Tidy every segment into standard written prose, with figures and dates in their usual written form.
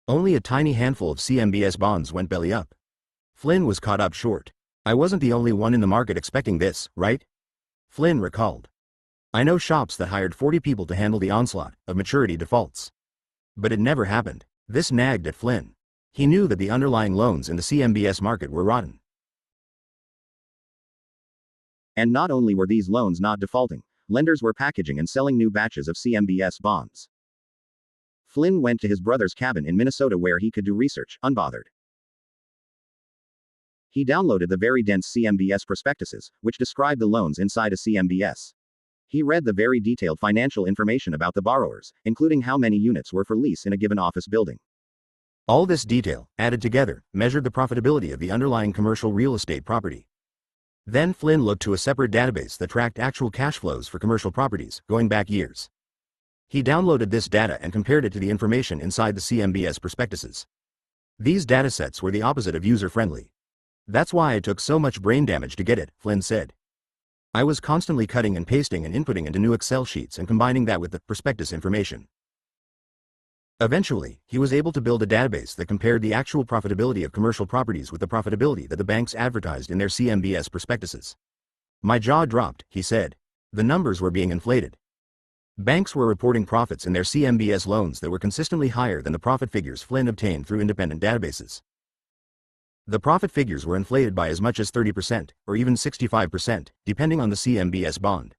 Only a tiny handful of CMBS bonds went belly up. Flynn was caught up short. I wasn't the only one in the market expecting this, right? Flynn recalled. I know shops that hired 40 people to handle the onslaught of maturity defaults. But it never happened. This nagged at Flynn. He knew that the underlying loans in the CMBS market were rotten. And not only were these loans not defaulting, lenders were packaging and selling new batches of CMBS bonds. Flynn went to his brother's cabin in Minnesota where he could do research, unbothered. He downloaded the very dense CMBS prospectuses, which describe the loans inside a CMBS. He read the very detailed financial information about the borrowers, including how many units were for lease in a given office building. All this detail, added together, measured the profitability of the underlying commercial real estate property. Then Flynn looked to a separate database that tracked actual cash flows for commercial properties, going back years. He downloaded this data and compared it to the information inside the CMBS prospectuses. These datasets were the opposite of user-friendly. That's why it took so much brain damage to get it, Flynn said. I was constantly cutting and pasting and inputting into new Excel sheets and combining that with the prospectus information. Eventually, he was able to build a database that compared the actual profitability of commercial properties with the profitability that the banks advertised in their CMBS prospectuses. My jaw dropped, he said. The numbers were being inflated. Banks were reporting profits in their CMBS loans that were consistently higher than the profit figures Flynn obtained through independent databases. The profit figures were inflated by as much as 30%, or even 65%, depending on the CMBS bond.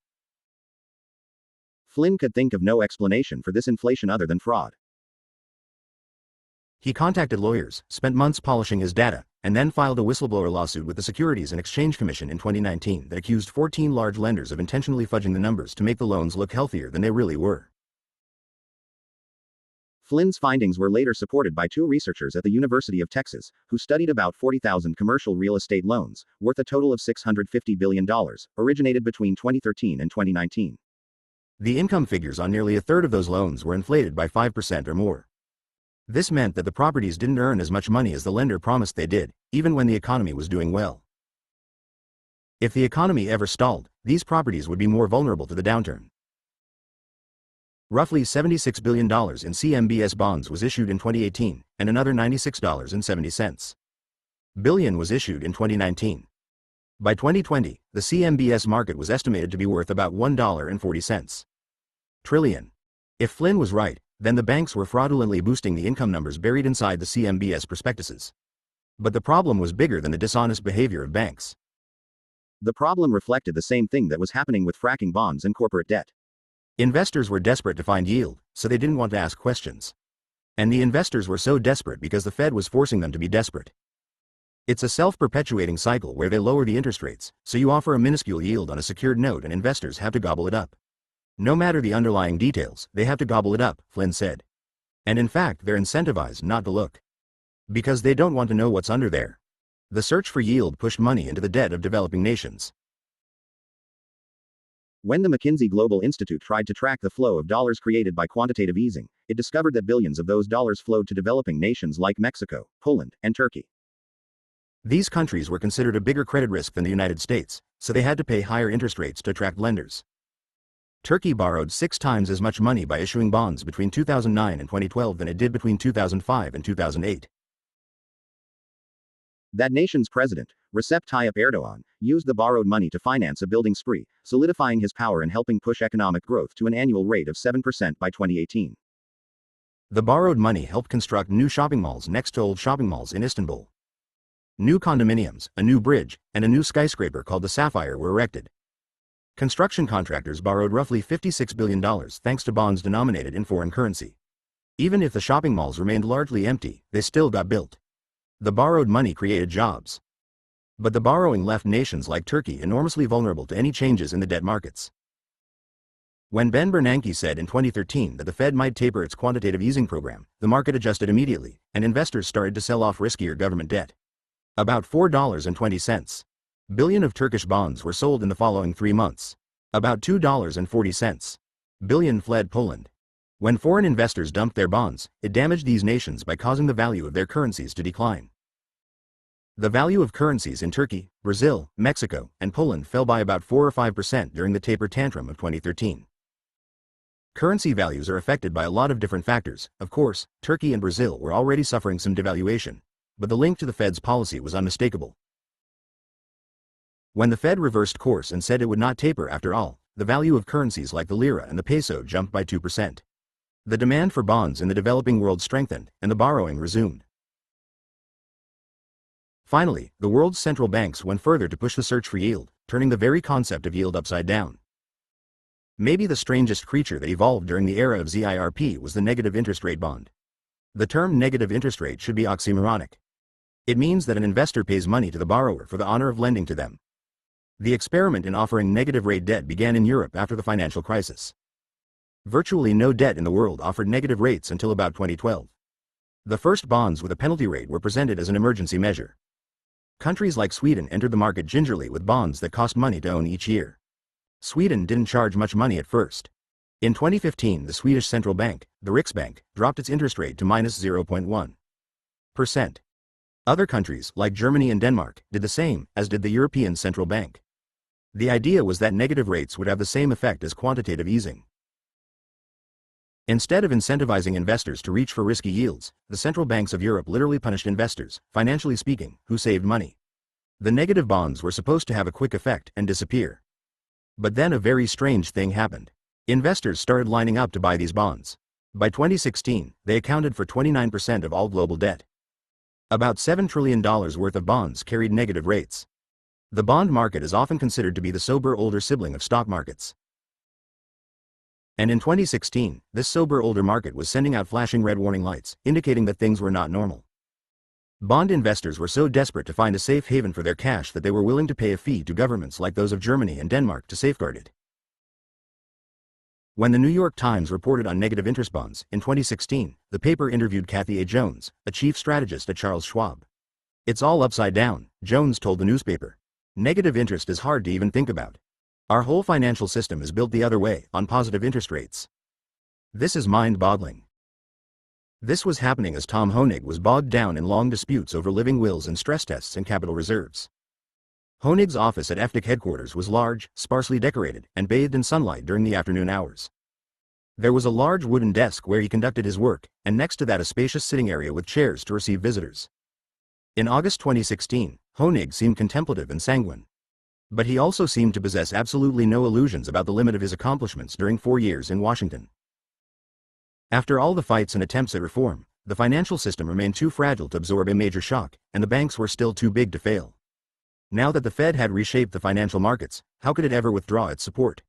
Flynn could think of no explanation for this inflation other than fraud. He contacted lawyers, spent months polishing his data, and then filed a whistleblower lawsuit with the Securities and Exchange Commission in 2019 that accused 14 large lenders of intentionally fudging the numbers to make the loans look healthier than they really were. Flynn's findings were later supported by two researchers at the University of Texas, who studied about 40,000 commercial real estate loans, worth a total of $650 billion, originated between 2013 and 2019. The income figures on nearly a third of those loans were inflated by 5% or more. This meant that the properties didn't earn as much money as the lender promised they did, even when the economy was doing well. If the economy ever stalled, these properties would be more vulnerable to the downturn. Roughly $76 billion in CMBS bonds was issued in 2018, and another $96.70 billion was issued in 2019. By 2020, the CMBS market was estimated to be worth about $1.40 trillion. If Flynn was right, then the banks were fraudulently boosting the income numbers buried inside the CMBS prospectuses. But the problem was bigger than the dishonest behavior of banks. The problem reflected the same thing that was happening with fracking bonds and corporate debt. Investors were desperate to find yield, so they didn't want to ask questions. And the investors were so desperate because the Fed was forcing them to be desperate. It's a self-perpetuating cycle where they lower the interest rates, so you offer a minuscule yield on a secured note and investors have to gobble it up. No matter the underlying details, they have to gobble it up, Flynn said. And in fact, they're incentivized not to look. Because they don't want to know what's under there. The search for yield pushed money into the debt of developing nations. When the McKinsey Global Institute tried to track the flow of dollars created by quantitative easing, it discovered that billions of those dollars flowed to developing nations like Mexico, Poland, and Turkey. These countries were considered a bigger credit risk than the United States, so they had to pay higher interest rates to attract lenders. Turkey borrowed 6 times as much money by issuing bonds between 2009 and 2012 than it did between 2005 and 2008. That nation's president, Recep Tayyip Erdogan, used the borrowed money to finance a building spree, solidifying his power and helping push economic growth to an annual rate of 7% by 2018. The borrowed money helped construct new shopping malls next to old shopping malls in Istanbul. New condominiums, a new bridge, and a new skyscraper called the Sapphire were erected. Construction contractors borrowed roughly $56 billion thanks to bonds denominated in foreign currency. Even if the shopping malls remained largely empty, they still got built. The borrowed money created jobs. But the borrowing left nations like Turkey enormously vulnerable to any changes in the debt markets. When Ben Bernanke said in 2013 that the Fed might taper its quantitative easing program, the market adjusted immediately, and investors started to sell off riskier government debt. About $4.20 billion of Turkish bonds were sold in the following 3 months. About $2.40 billion fled Poland. When foreign investors dumped their bonds, it damaged these nations by causing the value of their currencies to decline. The value of currencies in Turkey, Brazil, Mexico, and Poland fell by about 4 or 5% during the taper tantrum of 2013. Currency values are affected by a lot of different factors. Of course, Turkey and Brazil were already suffering some devaluation, but the link to the Fed's policy was unmistakable. When the Fed reversed course and said it would not taper after all, the value of currencies like the lira and the peso jumped by 2%. The demand for bonds in the developing world strengthened, and the borrowing resumed. Finally, the world's central banks went further to push the search for yield, turning the very concept of yield upside down. Maybe the strangest creature that evolved during the era of ZIRP was the negative interest rate bond. The term negative interest rate should be oxymoronic. It means that an investor pays money to the borrower for the honor of lending to them. The experiment in offering negative rate debt began in Europe after the financial crisis. Virtually no debt in the world offered negative rates until about 2012. The first bonds with a penalty rate were presented as an emergency measure. Countries like Sweden entered the market gingerly with bonds that cost money to own each year. Sweden didn't charge much money at first. In 2015, the Swedish central bank, the Riksbank, dropped its interest rate to minus 0.1%. Other countries, like Germany and Denmark, did the same, as did the European Central Bank. The idea was that negative rates would have the same effect as quantitative easing. Instead of incentivizing investors to reach for risky yields, the central banks of Europe literally punished investors, financially speaking, who saved money. The negative bonds were supposed to have a quick effect and disappear. But then a very strange thing happened. Investors started lining up to buy these bonds. By 2016, they accounted for 29% of all global debt. About $7 trillion worth of bonds carried negative rates. The bond market is often considered to be the sober older sibling of stock markets. And in 2016, this sober older market was sending out flashing red warning lights, indicating that things were not normal. Bond investors were so desperate to find a safe haven for their cash that they were willing to pay a fee to governments like those of Germany and Denmark to safeguard it. When the New York Times reported on negative interest bonds in 2016, the paper interviewed Kathy A. Jones, a chief strategist at Charles Schwab. "It's all upside down," Jones told the newspaper. "Negative interest is hard to even think about. Our whole financial system is built the other way, on positive interest rates. This is mind-boggling." This was happening as Tom Hoenig was bogged down in long disputes over living wills and stress tests and capital reserves. Hoenig's office at FDIC headquarters was large, sparsely decorated, and bathed in sunlight during the afternoon hours. There was a large wooden desk where he conducted his work, and next to that a spacious sitting area with chairs to receive visitors. In August 2016, Hoenig seemed contemplative and sanguine. But he also seemed to possess absolutely no illusions about the limit of his accomplishments during 4 years in Washington. After all the fights and attempts at reform, the financial system remained too fragile to absorb a major shock, and the banks were still too big to fail. Now that the Fed had reshaped the financial markets, how could it ever withdraw its support?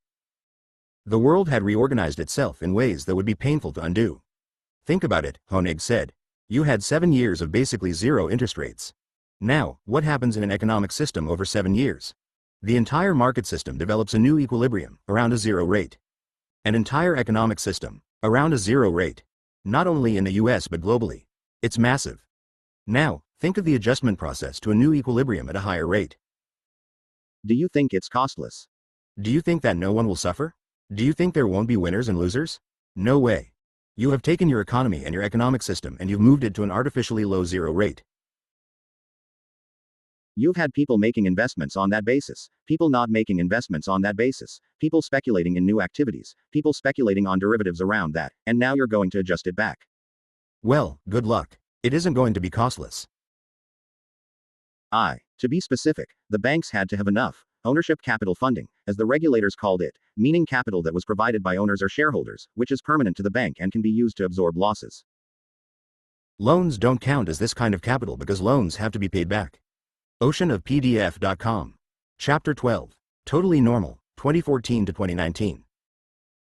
The world had reorganized itself in ways that would be painful to undo. "Think about it," Hoenig said. "You had 7 years of basically zero interest rates. Now, what happens in an economic system over 7 years? The entire market system develops a new equilibrium, around a zero rate. An entire economic system, around a zero rate. Not only in the US but globally. It's massive. Now, think of the adjustment process to a new equilibrium at a higher rate. Do you think it's costless? Do you think that no one will suffer? Do you think there won't be winners and losers? No way. You have taken your economy and your economic system and you've moved it to an artificially low zero rate. You've had people making investments on that basis, people not making investments on that basis, people speculating in new activities, people speculating on derivatives around that, and now you're going to adjust it back. Well, good luck. It isn't going to be costless. To be specific, the banks had to have enough ownership capital funding, as the regulators called it, meaning capital that was provided by owners or shareholders, which is permanent to the bank and can be used to absorb losses. Loans don't count as this kind of capital because loans have to be paid back. Oceanofpdf.com. Chapter 12. Totally Normal, 2014 to 2019.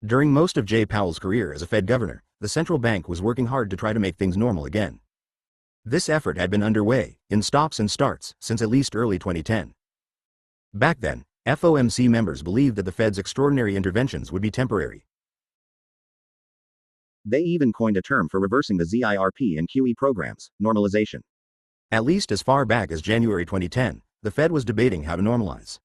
During most of Jay Powell's career as a Fed governor, the central bank was working hard to try to make things normal again. This effort had been underway, in stops and starts, since at least early 2010. Back then, FOMC members believed that the Fed's extraordinary interventions would be temporary. They even coined a term for reversing the ZIRP and QE programs, normalization. At least as far back as January 2010, the Fed was debating how to normalize.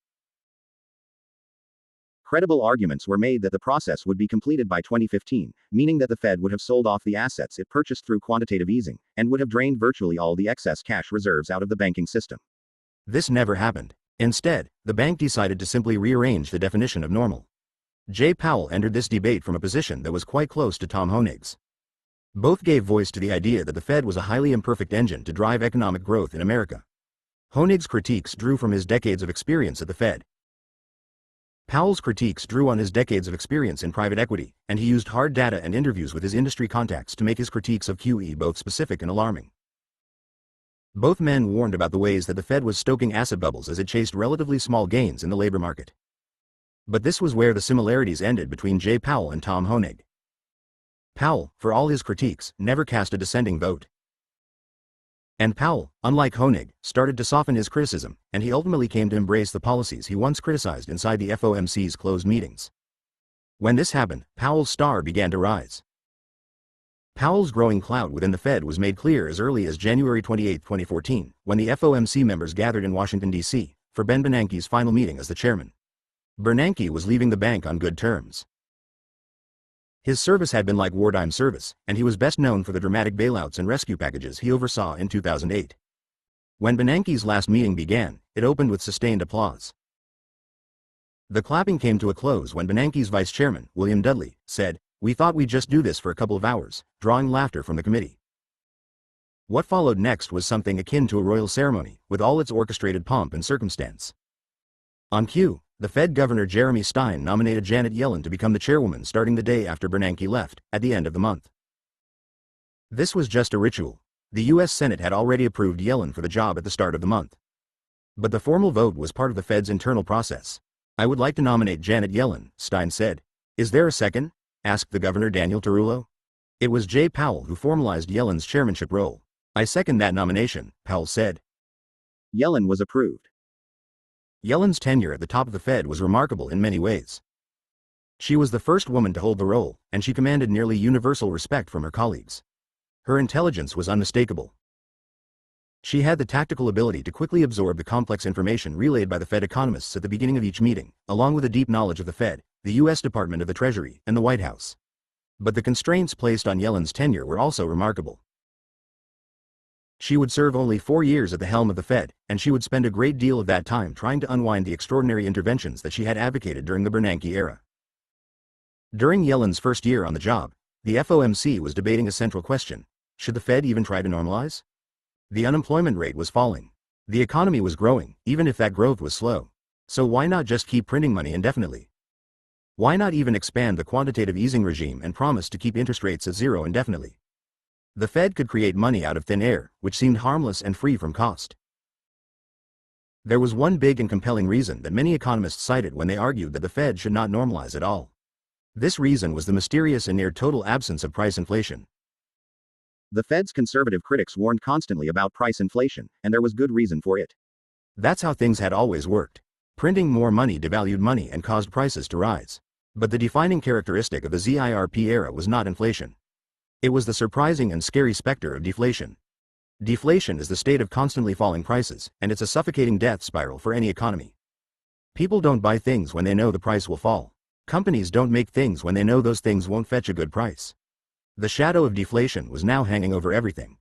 Credible arguments were made that the process would be completed by 2015, meaning that the Fed would have sold off the assets it purchased through quantitative easing, and would have drained virtually all the excess cash reserves out of the banking system. This never happened. Instead, the bank decided to simply rearrange the definition of normal. Jay Powell entered this debate from a position that was quite close to Tom Honig's. Both gave voice to the idea that the Fed was a highly imperfect engine to drive economic growth in America. Honig's critiques drew from his decades of experience at the Fed. Powell's critiques drew on his decades of experience in private equity, and he used hard data and interviews with his industry contacts to make his critiques of QE both specific and alarming. Both men warned about the ways that the Fed was stoking asset bubbles as it chased relatively small gains in the labor market. But this was where the similarities ended between Jay Powell and Tom Honig. Powell, for all his critiques, never cast a dissenting vote. And Powell, unlike Honig, started to soften his criticism, and he ultimately came to embrace the policies he once criticized inside the FOMC's closed meetings. When this happened, Powell's star began to rise. Powell's growing clout within the Fed was made clear as early as January 28, 2014, when the FOMC members gathered in Washington, D.C., for Ben Bernanke's final meeting as the chairman. Bernanke was leaving the bank on good terms. His service had been like wartime service, and he was best known for the dramatic bailouts and rescue packages he oversaw in 2008. When Bernanke's last meeting began, it opened with sustained applause. The clapping came to a close when Bernanke's vice chairman, William Dudley, said, "We thought we'd just do this for a couple of hours," drawing laughter from the committee. What followed next was something akin to a royal ceremony, with all its orchestrated pomp and circumstance. On cue, the Fed Governor Jeremy Stein nominated Janet Yellen to become the chairwoman starting the day after Bernanke left, at the end of the month. This was just a ritual. The U.S. Senate had already approved Yellen for the job at the start of the month. But the formal vote was part of the Fed's internal process. "I would like to nominate Janet Yellen," Stein said. "Is there a second?" asked the governor Daniel Tarullo. It was Jay Powell who formalized Yellen's chairmanship role. "I second that nomination," Powell said. Yellen was approved. Yellen's tenure at the top of the Fed was remarkable in many ways. She was the first woman to hold the role, and she commanded nearly universal respect from her colleagues. Her intelligence was unmistakable. She had the tactical ability to quickly absorb the complex information relayed by the Fed economists at the beginning of each meeting, along with a deep knowledge of the Fed, the U.S. Department of the Treasury, and the White House. But the constraints placed on Yellen's tenure were also remarkable. She would serve only 4 years at the helm of the Fed, and she would spend a great deal of that time trying to unwind the extraordinary interventions that she had advocated during the Bernanke era. During Yellen's first year on the job, the FOMC was debating a central question: should the Fed even try to normalize? The unemployment rate was falling. The economy was growing, even if that growth was slow. So why not just keep printing money indefinitely? Why not even expand the quantitative easing regime and promise to keep interest rates at zero indefinitely? The Fed could create money out of thin air, which seemed harmless and free from cost. There was one big and compelling reason that many economists cited when they argued that the Fed should not normalize at all. This reason was the mysterious and near-total absence of price inflation. The Fed's conservative critics warned constantly about price inflation, and there was good reason for it. That's how things had always worked. Printing more money devalued money and caused prices to rise. But the defining characteristic of the ZIRP era was not inflation. It was the surprising and scary specter of deflation. Deflation is the state of constantly falling prices, and it's a suffocating death spiral for any economy. People don't buy things when they know the price will fall. Companies don't make things when they know those things won't fetch a good price. The shadow of deflation was now hanging over everything.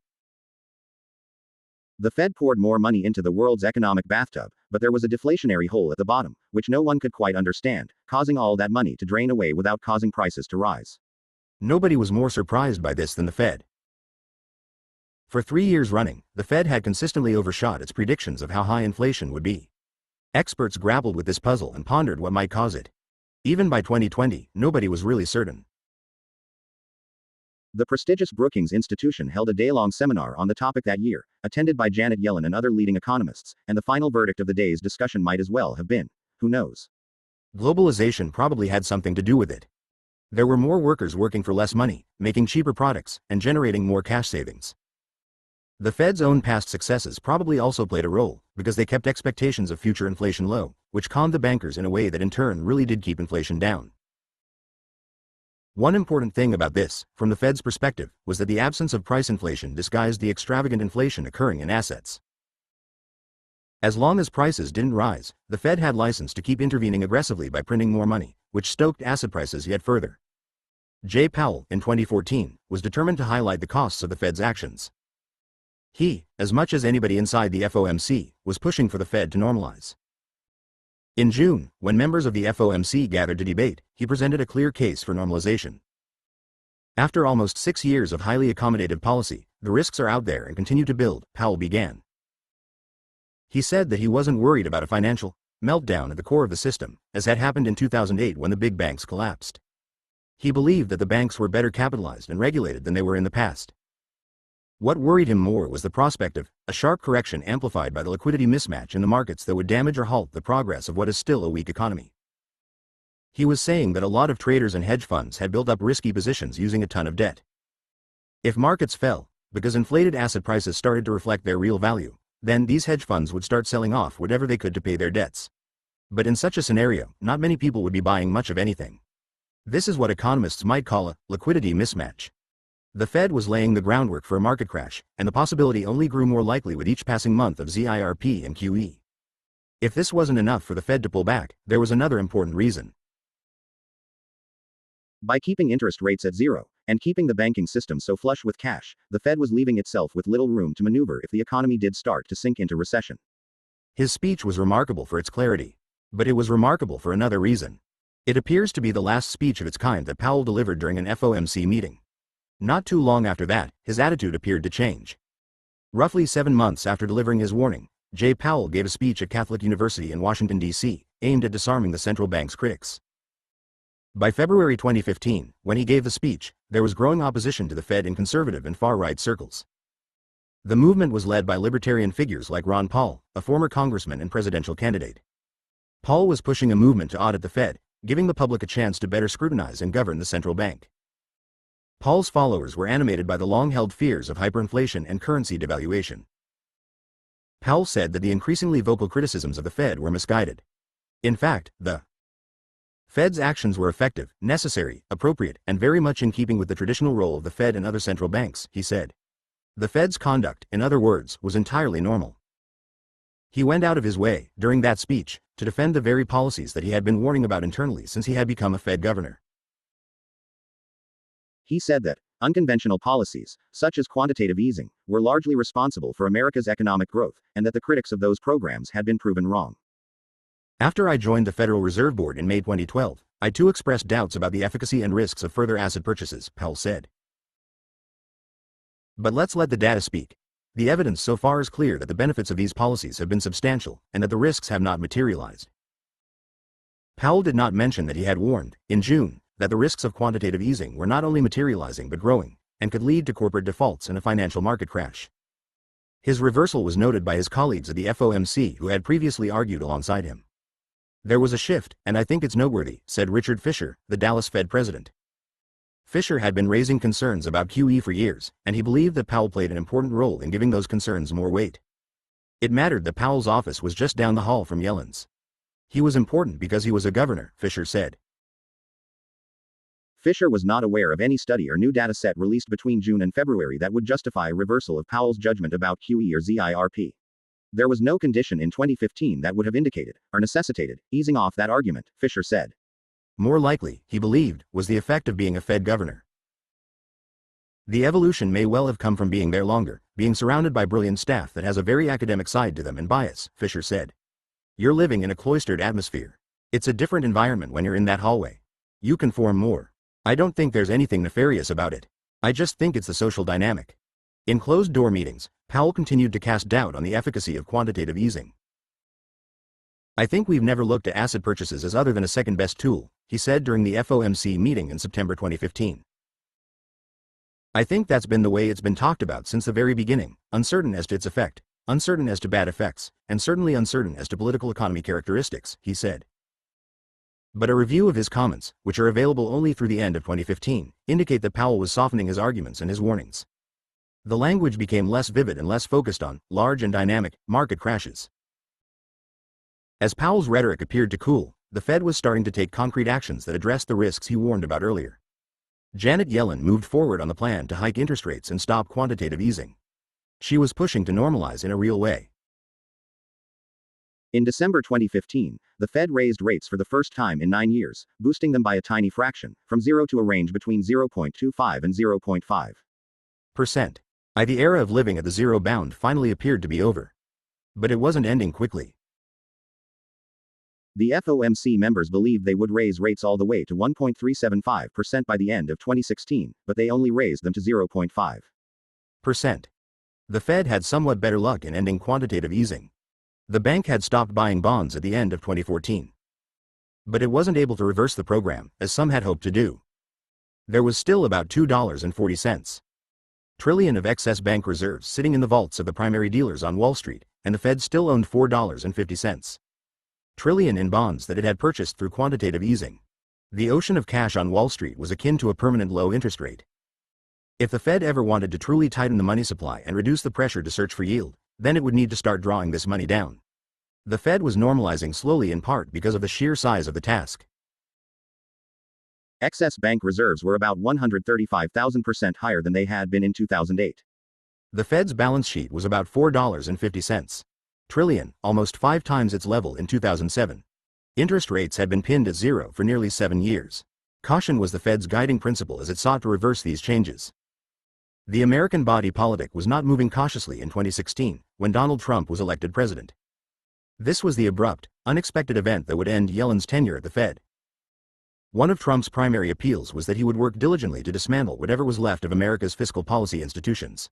The Fed poured more money into the world's economic bathtub, but there was a deflationary hole at the bottom, which no one could quite understand, causing all that money to drain away without causing prices to rise. Nobody was more surprised by this than the Fed. For 3 years running, the Fed had consistently overshot its predictions of how high inflation would be. Experts grappled with this puzzle and pondered what might cause it. Even by 2020, nobody was really certain. The prestigious Brookings Institution held a day-long seminar on the topic that year, attended by Janet Yellen and other leading economists, and the final verdict of the day's discussion might as well have been, who knows? Globalization probably had something to do with it. There were more workers working for less money, making cheaper products, and generating more cash savings. The Fed's own past successes probably also played a role, because they kept expectations of future inflation low, which calmed the bankers in a way that in turn really did keep inflation down. One important thing about this, from the Fed's perspective, was that the absence of price inflation disguised the extravagant inflation occurring in assets. As long as prices didn't rise, the Fed had license to keep intervening aggressively by printing more money, which stoked asset prices yet further. Jay Powell, in 2014, was determined to highlight the costs of the Fed's actions. He, as much as anybody inside the FOMC, was pushing for the Fed to normalize. In June, when members of the FOMC gathered to debate, he presented a clear case for normalization. After almost 6 years of highly accommodative policy, the risks are out there and continue to build, Powell began. He said that he wasn't worried about a financial meltdown at the core of the system, as had happened in 2008 when the big banks collapsed. He believed that the banks were better capitalized and regulated than they were in the past. What worried him more was the prospect of a sharp correction amplified by the liquidity mismatch in the markets that would damage or halt the progress of what is still a weak economy. He was saying that a lot of traders and hedge funds had built up risky positions using a ton of debt. If markets fell, because inflated asset prices started to reflect their real value, then these hedge funds would start selling off whatever they could to pay their debts. But in such a scenario, not many people would be buying much of anything. This is what economists might call a liquidity mismatch. The Fed was laying the groundwork for a market crash, and the possibility only grew more likely with each passing month of ZIRP and QE. If this wasn't enough for the Fed to pull back, there was another important reason. By keeping interest rates at zero, and keeping the banking system so flush with cash, the Fed was leaving itself with little room to maneuver if the economy did start to sink into recession. His speech was remarkable for its clarity. But it was remarkable for another reason. It appears to be the last speech of its kind that Powell delivered during an FOMC meeting. Not too long after that, his attitude appeared to change. Roughly 7 months after delivering his warning, Jay Powell gave a speech at Catholic University in Washington, D.C., aimed at disarming the central bank's critics. By February 2015, when he gave the speech, there was growing opposition to the Fed in conservative and far-right circles. The movement was led by libertarian figures like Ron Paul, a former congressman and presidential candidate. Paul was pushing a movement to audit the Fed, giving the public a chance to better scrutinize and govern the central bank. Paul's followers were animated by the long-held fears of hyperinflation and currency devaluation. Powell said that the increasingly vocal criticisms of the Fed were misguided. In fact, the Fed's actions were effective, necessary, appropriate, and very much in keeping with the traditional role of the Fed and other central banks, he said. The Fed's conduct, in other words, was entirely normal. He went out of his way, during that speech, to defend the very policies that he had been warning about internally since he had become a Fed governor. He said that unconventional policies, such as quantitative easing, were largely responsible for America's economic growth, and that the critics of those programs had been proven wrong. After I joined the Federal Reserve Board in May 2012, I too expressed doubts about the efficacy and risks of further asset purchases, Powell said. But let's let the data speak. The evidence so far is clear that the benefits of these policies have been substantial, and that the risks have not materialized. Powell did not mention that he had warned, in June, that the risks of quantitative easing were not only materializing but growing, and could lead to corporate defaults and a financial market crash. His reversal was noted by his colleagues at the FOMC who had previously argued alongside him. There was a shift, and I think it's noteworthy, said Richard Fisher, the Dallas Fed president. Fisher had been raising concerns about QE for years, and he believed that Powell played an important role in giving those concerns more weight. It mattered that Powell's office was just down the hall from Yellen's. He was important because he was a governor, Fisher said. Fisher was not aware of any study or new data set released between June and February that would justify a reversal of Powell's judgment about QE or ZIRP. There was no condition in 2015 that would have indicated, or necessitated, easing off that argument, Fisher said. More likely, he believed, was the effect of being a Fed governor. The evolution may well have come from being there longer, being surrounded by brilliant staff that has a very academic side to them and bias, Fisher said. You're living in a cloistered atmosphere. It's a different environment when you're in that hallway. You can form more. I don't think there's anything nefarious about it. I just think it's the social dynamic. In closed-door meetings, Powell continued to cast doubt on the efficacy of quantitative easing. I think we've never looked at asset purchases as other than a second-best tool, he said during the FOMC meeting in September 2015. I think that's been the way it's been talked about since the very beginning, uncertain as to its effect, uncertain as to bad effects, and certainly uncertain as to political economy characteristics, he said. But a review of his comments, which are available only through the end of 2015, indicate that Powell was softening his arguments and his warnings. The language became less vivid and less focused on large and dynamic market crashes. As Powell's rhetoric appeared to cool, the Fed was starting to take concrete actions that addressed the risks he warned about earlier. Janet Yellen moved forward on the plan to hike interest rates and stop quantitative easing. She was pushing to normalize in a real way. In December 2015, the Fed raised rates for the first time in 9 years, boosting them by a tiny fraction, from 0 to a range between 0.25 and 0.5%. The era of living at the zero bound finally appeared to be over. But it wasn't ending quickly. The FOMC members believed they would raise rates all the way to 1.375% by the end of 2016, but they only raised them to 0.5%. The Fed had somewhat better luck in ending quantitative easing. The bank had stopped buying bonds at the end of 2014. But it wasn't able to reverse the program, as some had hoped to do. There was still about $2.40 trillion of excess bank reserves sitting in the vaults of the primary dealers on Wall Street, and the Fed still owned $4.50 trillion in bonds that it had purchased through quantitative easing. The ocean of cash on Wall Street was akin to a permanent low interest rate. If the Fed ever wanted to truly tighten the money supply and reduce the pressure to search for yield, then it would need to start drawing this money down. The Fed was normalizing slowly in part because of the sheer size of the task. Excess bank reserves were about 135,000% higher than they had been in 2008. The Fed's balance sheet was about $4.50 trillion, almost 5 times its level in 2007. Interest rates had been pinned at zero for nearly 7 years. Caution was the Fed's guiding principle as it sought to reverse these changes. The American body politic was not moving cautiously in 2016, when Donald Trump was elected president. This was the abrupt, unexpected event that would end Yellen's tenure at the Fed. One of Trump's primary appeals was that he would work diligently to dismantle whatever was left of America's fiscal policy institutions.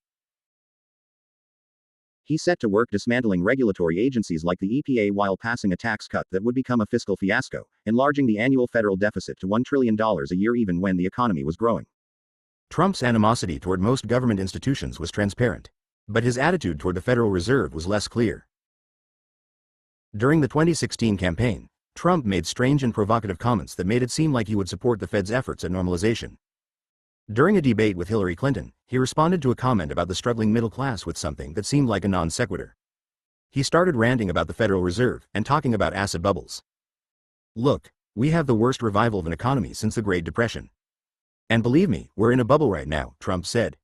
He set to work dismantling regulatory agencies like the EPA while passing a tax cut that would become a fiscal fiasco, enlarging the annual federal deficit to $1 trillion a year even when the economy was growing. Trump's animosity toward most government institutions was transparent, but his attitude toward the Federal Reserve was less clear. During the 2016 campaign, Trump made strange and provocative comments that made it seem like he would support the Fed's efforts at normalization. During a debate with Hillary Clinton, he responded to a comment about the struggling middle class with something that seemed like a non sequitur. He started ranting about the Federal Reserve and talking about asset bubbles. "Look, we have the worst revival of an economy since the Great Depression. And believe me, we're in a bubble right now," Trump said.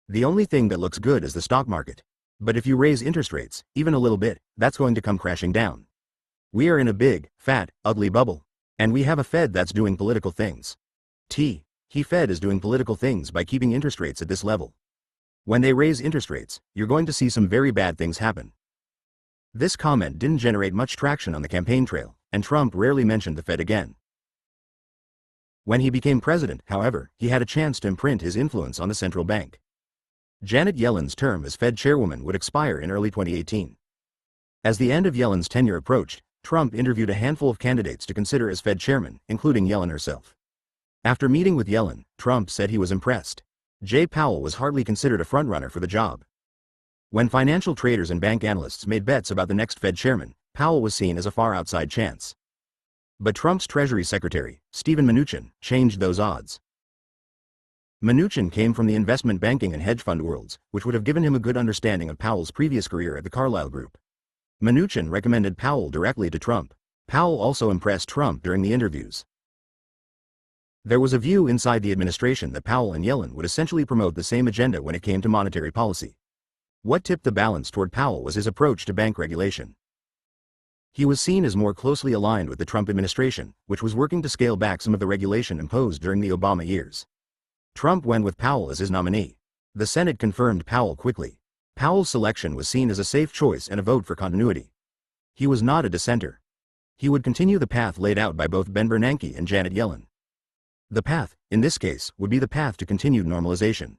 "The only thing that looks good is the stock market. But if you raise interest rates, even a little bit, that's going to come crashing down. We are in a big, fat, ugly bubble. And we have a Fed that's doing political things. Fed is doing political things by keeping interest rates at this level. When they raise interest rates, you're going to see some very bad things happen." This comment didn't generate much traction on the campaign trail, and Trump rarely mentioned the Fed again. When he became president, however, he had a chance to imprint his influence on the central bank. Janet Yellen's term as Fed chairwoman would expire in early 2018. As the end of Yellen's tenure approached, Trump interviewed a handful of candidates to consider as Fed chairman, including Yellen herself. After meeting with Yellen, Trump said he was impressed. Jay Powell was hardly considered a frontrunner for the job. When financial traders and bank analysts made bets about the next Fed chairman, Powell was seen as a far outside chance. But Trump's Treasury Secretary, Steven Mnuchin, changed those odds. Mnuchin came from the investment banking and hedge fund worlds, which would have given him a good understanding of Powell's previous career at the Carlyle Group. Mnuchin recommended Powell directly to Trump. Powell also impressed Trump during the interviews. There was a view inside the administration that Powell and Yellen would essentially promote the same agenda when it came to monetary policy. What tipped the balance toward Powell was his approach to bank regulation. He was seen as more closely aligned with the Trump administration, which was working to scale back some of the regulation imposed during the Obama years. Trump went with Powell as his nominee. The Senate confirmed Powell quickly. Powell's selection was seen as a safe choice and a vote for continuity. He was not a dissenter. He would continue the path laid out by both Ben Bernanke and Janet Yellen. The path, in this case, would be the path to continued normalization.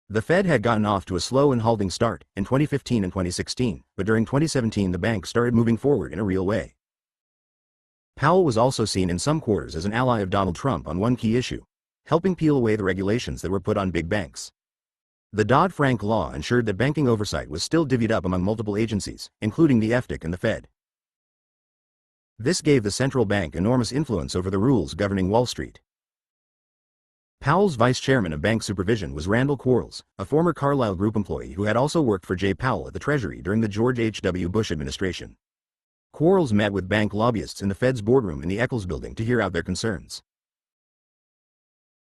The Fed had gotten off to a slow and halting start in 2015 and 2016, but during 2017 the bank started moving forward in a real way. Powell was also seen in some quarters as an ally of Donald Trump on one key issue, helping peel away the regulations that were put on big banks. The Dodd-Frank law ensured that banking oversight was still divvied up among multiple agencies, including the FDIC and the Fed. This gave the central bank enormous influence over the rules governing Wall Street. Powell's vice chairman of bank supervision was Randall Quarles, a former Carlyle Group employee who had also worked for Jay Powell at the Treasury during the George H.W. Bush administration. Quarles met with bank lobbyists in the Fed's boardroom in the Eccles building to hear out their concerns.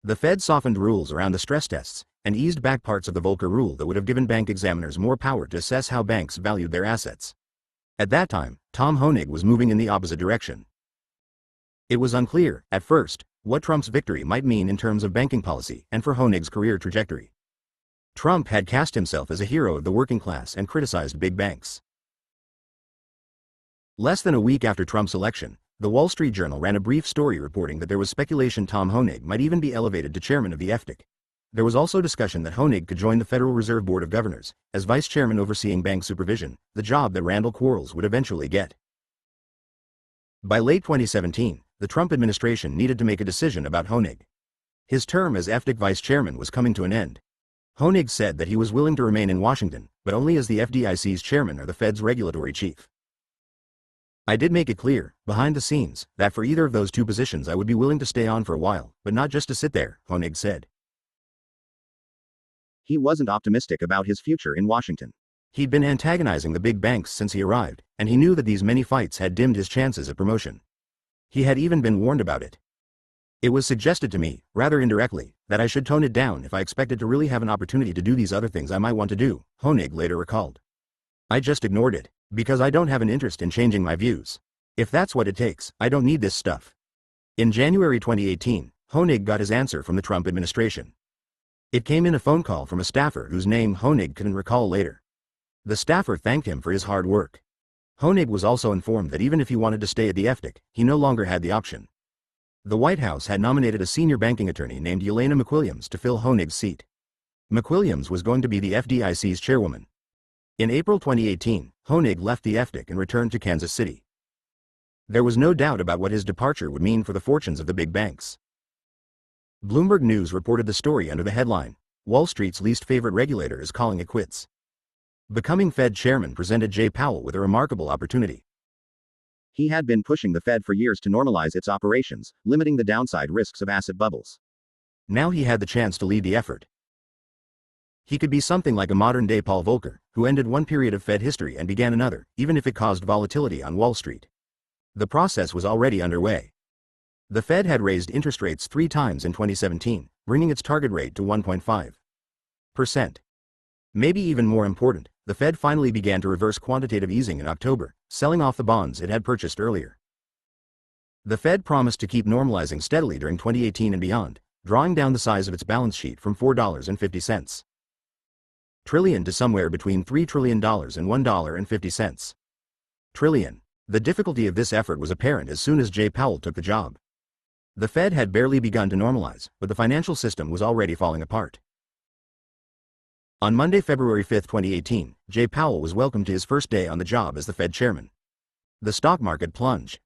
The Fed softened rules around the stress tests and eased back parts of the Volcker rule that would have given bank examiners more power to assess how banks valued their assets. At that time, Tom Hoenig was moving in the opposite direction. It was unclear, at first, what Trump's victory might mean in terms of banking policy and for Hoenig's career trajectory. Trump had cast himself as a hero of the working class and criticized big banks. Less than a week after Trump's election, the Wall Street Journal ran a brief story reporting that there was speculation Tom Honig might even be elevated to chairman of the FDIC. There was also discussion that Honig could join the Federal Reserve Board of Governors, as vice chairman overseeing bank supervision, the job that Randall Quarles would eventually get. By late 2017, the Trump administration needed to make a decision about Honig. His term as FDIC vice chairman was coming to an end. Honig said that he was willing to remain in Washington, but only as the FDIC's chairman or the Fed's regulatory chief. I did make it clear, behind the scenes, that for either of those two positions I would be willing to stay on for a while, but not just to sit there, Honig said. He wasn't optimistic about his future in Washington. He'd been antagonizing the big banks since he arrived, and he knew that these many fights had dimmed his chances at promotion. He had even been warned about it. It was suggested to me, rather indirectly, that I should tone it down if I expected to really have an opportunity to do these other things I might want to do, Honig later recalled. I just ignored it, because I don't have an interest in changing my views. If that's what it takes, I don't need this stuff. In January 2018, Honig got his answer from the Trump administration. It came in a phone call from a staffer whose name Honig couldn't recall later. The staffer thanked him for his hard work. Honig was also informed that even if he wanted to stay at the FDIC, he no longer had the option. The White House had nominated a senior banking attorney named Yelena McWilliams to fill Honig's seat. McWilliams was going to be the FDIC's chairwoman. In April 2018, Honig left the FDIC and returned to Kansas City. There was no doubt about what his departure would mean for the fortunes of the big banks. Bloomberg News reported the story under the headline, "Wall Street's least favorite regulator is calling it quits." Becoming Fed chairman presented Jay Powell with a remarkable opportunity. He had been pushing the Fed for years to normalize its operations, limiting the downside risks of asset bubbles. Now he had the chance to lead the effort. He could be something like a modern-day Paul Volcker, who ended one period of Fed history and began another, even if it caused volatility on Wall Street. The process was already underway. The Fed had raised interest rates 3 times in 2017, bringing its target rate to 1.5%. Maybe even more important, the Fed finally began to reverse quantitative easing in October, selling off the bonds it had purchased earlier. The Fed promised to keep normalizing steadily during 2018 and beyond, drawing down the size of its balance sheet from $4.50 trillion to somewhere between $3 trillion and $1.50 trillion. The difficulty of this effort was apparent as soon as Jay Powell took the job. The Fed had barely begun to normalize, but the financial system was already falling apart. On Monday, February 5, 2018, Jay Powell was welcomed to his first day on the job as the Fed chairman. The stock market plunged.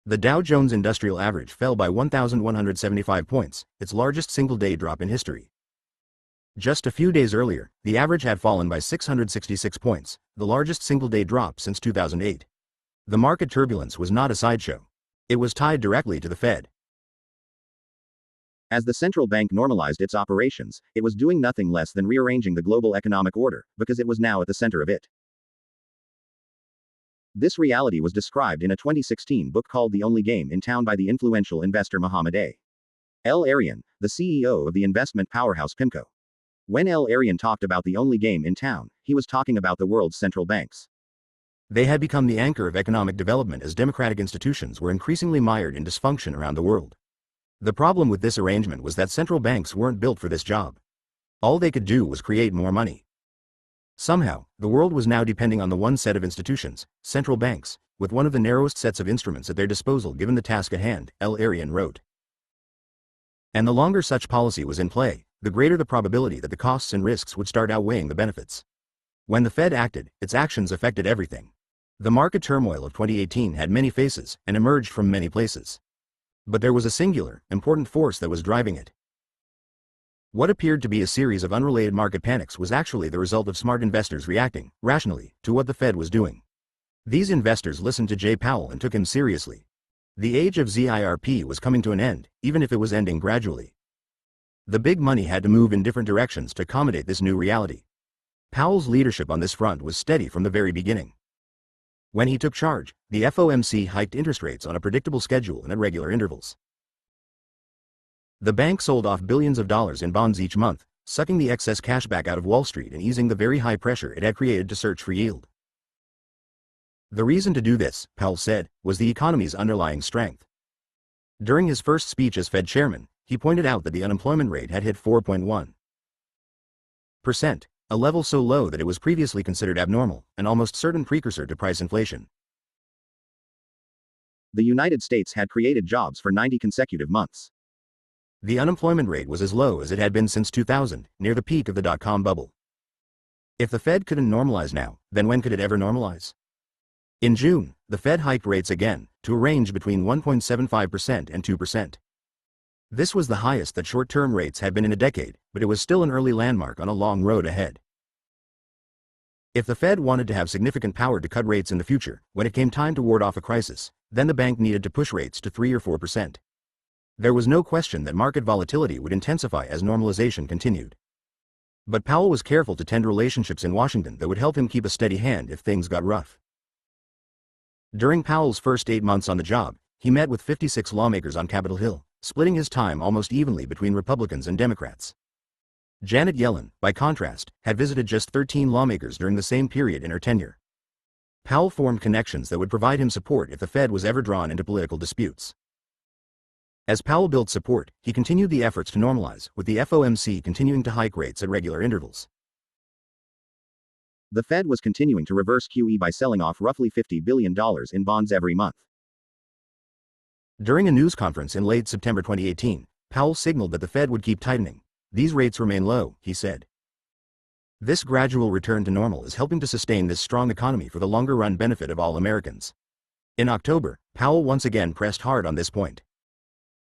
The Dow Jones Industrial Average fell by 1,175 points, its largest single-day drop in history. Just a few days earlier, the average had fallen by 666 points, the largest single-day drop since 2008. The market turbulence was not a sideshow. It was tied directly to the Fed. As the central bank normalized its operations, it was doing nothing less than rearranging the global economic order, because it was now at the center of it. This reality was described in a 2016 book called The Only Game in Town by the influential investor Mohamed A. El-Erian, the CEO of the investment powerhouse PIMCO. When El-Erian talked about the only game in town, he was talking about the world's central banks. They had become the anchor of economic development as democratic institutions were increasingly mired in dysfunction around the world. The problem with this arrangement was that central banks weren't built for this job. All they could do was create more money. Somehow, the world was now depending on the one set of institutions, central banks, with one of the narrowest sets of instruments at their disposal given the task at hand, El-Erian wrote. And the longer such policy was in play, the greater the probability that the costs and risks would start outweighing the benefits. When the Fed acted, its actions affected everything. The market turmoil of 2018 had many faces and emerged from many places. But there was a singular, important force that was driving it. What appeared to be a series of unrelated market panics was actually the result of smart investors reacting, rationally, to what the Fed was doing. These investors listened to Jay Powell and took him seriously. The age of ZIRP was coming to an end, even if it was ending gradually. The big money had to move in different directions to accommodate this new reality. Powell's leadership on this front was steady from the very beginning. When he took charge, the FOMC hiked interest rates on a predictable schedule and at regular intervals. The bank sold off billions of dollars in bonds each month, sucking the excess cash back out of Wall Street and easing the very high pressure it had created to search for yield. The reason to do this, Powell said, was the economy's underlying strength. During his first speech as Fed chairman, he pointed out that the unemployment rate had hit 4.1%, a level so low that it was previously considered abnormal, an almost certain precursor to price inflation. The United States had created jobs for 90 consecutive months. The unemployment rate was as low as it had been since 2000, near the peak of the dot-com bubble. If the Fed couldn't normalize now, then when could it ever normalize? In June, the Fed hiked rates again, to a range between 1.75% and 2%. This was the highest that short-term rates had been in a decade, but it was still an early landmark on a long road ahead. If the Fed wanted to have significant power to cut rates in the future, when it came time to ward off a crisis, then the bank needed to push rates to 3 or 4%. There was no question that market volatility would intensify as normalization continued. But Powell was careful to tend relationships in Washington that would help him keep a steady hand if things got rough. During Powell's first 8 months on the job, he met with 56 lawmakers on Capitol Hill, splitting his time almost evenly between Republicans and Democrats. Janet Yellen, by contrast, had visited just 13 lawmakers during the same period in her tenure. Powell formed connections that would provide him support if the Fed was ever drawn into political disputes. As Powell built support, he continued the efforts to normalize, with the FOMC continuing to hike rates at regular intervals. The Fed was continuing to reverse QE by selling off roughly $50 billion in bonds every month. During a news conference in late September 2018, Powell signaled that the Fed would keep tightening. These rates remain low, he said. This gradual return to normal is helping to sustain this strong economy for the longer-run benefit of all Americans. In October, Powell once again pressed hard on this point.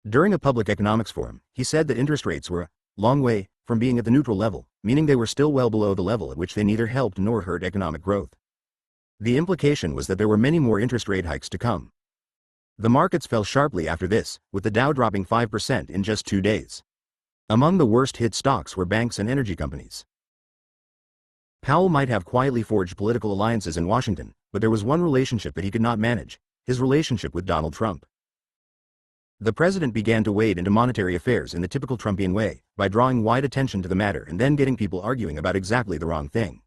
During a public economics forum, he said that interest rates were a long way from being at the neutral level, meaning they were still well below the level at which they neither helped nor hurt economic growth. The implication was that there were many more interest rate hikes to come. The markets fell sharply after this, with the Dow dropping 5% in just 2 days. Among the worst-hit stocks were banks and energy companies. Powell might have quietly forged political alliances in Washington, but there was one relationship that he could not manage: his relationship with Donald Trump. The president began to wade into monetary affairs in the typical Trumpian way, by drawing wide attention to the matter and then getting people arguing about exactly the wrong thing.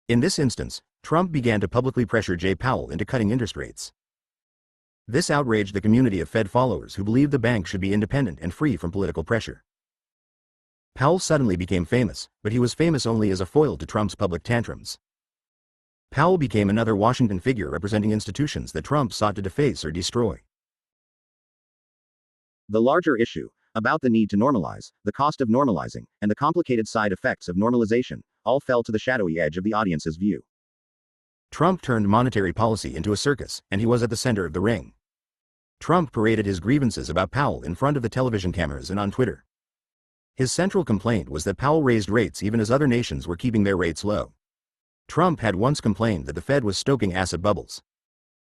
In this instance, Trump began to publicly pressure Jay Powell into cutting interest rates. This outraged the community of Fed followers who believed the bank should be independent and free from political pressure. Powell suddenly became famous, but he was famous only as a foil to Trump's public tantrums. Powell became another Washington figure representing institutions that Trump sought to deface or destroy. The larger issue, about the need to normalize, the cost of normalizing, and the complicated side effects of normalization, all fell to the shadowy edge of the audience's view. Trump turned monetary policy into a circus, and he was at the center of the ring. Trump paraded his grievances about Powell in front of the television cameras and on Twitter. His central complaint was that Powell raised rates even as other nations were keeping their rates low. Trump had once complained that the Fed was stoking asset bubbles.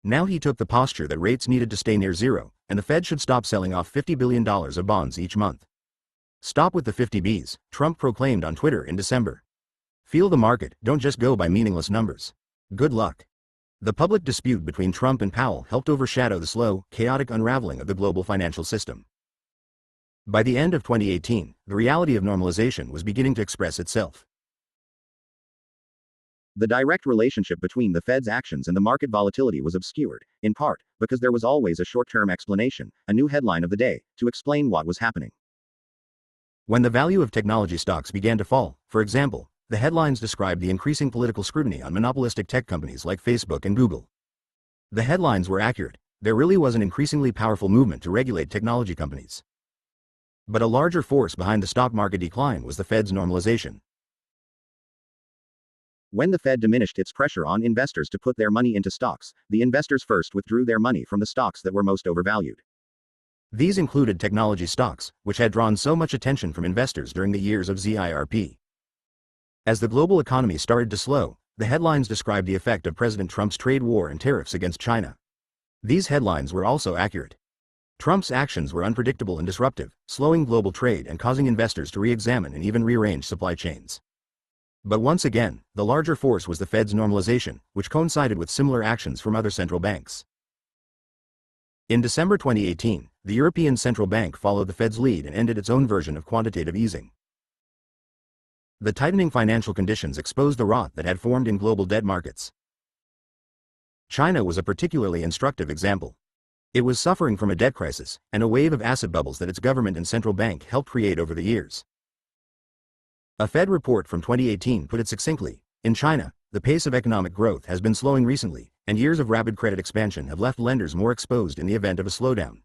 Now he took the posture that rates needed to stay near zero, and the Fed should stop selling off $50 billion of bonds each month. Stop with the 50 Bs, Trump proclaimed on Twitter in December. Feel the market, don't just go by meaningless numbers. Good luck. The public dispute between Trump and Powell helped overshadow the slow, chaotic unraveling of the global financial system. By the end of 2018, the reality of normalization was beginning to express itself. The direct relationship between the Fed's actions and the market volatility was obscured, in part, because there was always a short-term explanation, a new headline of the day, to explain what was happening. When the value of technology stocks began to fall, for example, the headlines described the increasing political scrutiny on monopolistic tech companies like Facebook and Google. The headlines were accurate. There really was an increasingly powerful movement to regulate technology companies. But a larger force behind the stock market decline was the Fed's normalization. When the Fed diminished its pressure on investors to put their money into stocks, the investors first withdrew their money from the stocks that were most overvalued. These included technology stocks, which had drawn so much attention from investors during the years of ZIRP. As the global economy started to slow, the headlines described the effect of President Trump's trade war and tariffs against China. These headlines were also accurate. Trump's actions were unpredictable and disruptive, slowing global trade and causing investors to re-examine and even rearrange supply chains. But once again, the larger force was the Fed's normalization, which coincided with similar actions from other central banks. In December 2018, the European Central Bank followed the Fed's lead and ended its own version of quantitative easing. The tightening financial conditions exposed the rot that had formed in global debt markets. China was a particularly instructive example. It was suffering from a debt crisis and a wave of asset bubbles that its government and central bank helped create over the years. A Fed report from 2018 put it succinctly: in China, the pace of economic growth has been slowing recently, and years of rapid credit expansion have left lenders more exposed in the event of a slowdown.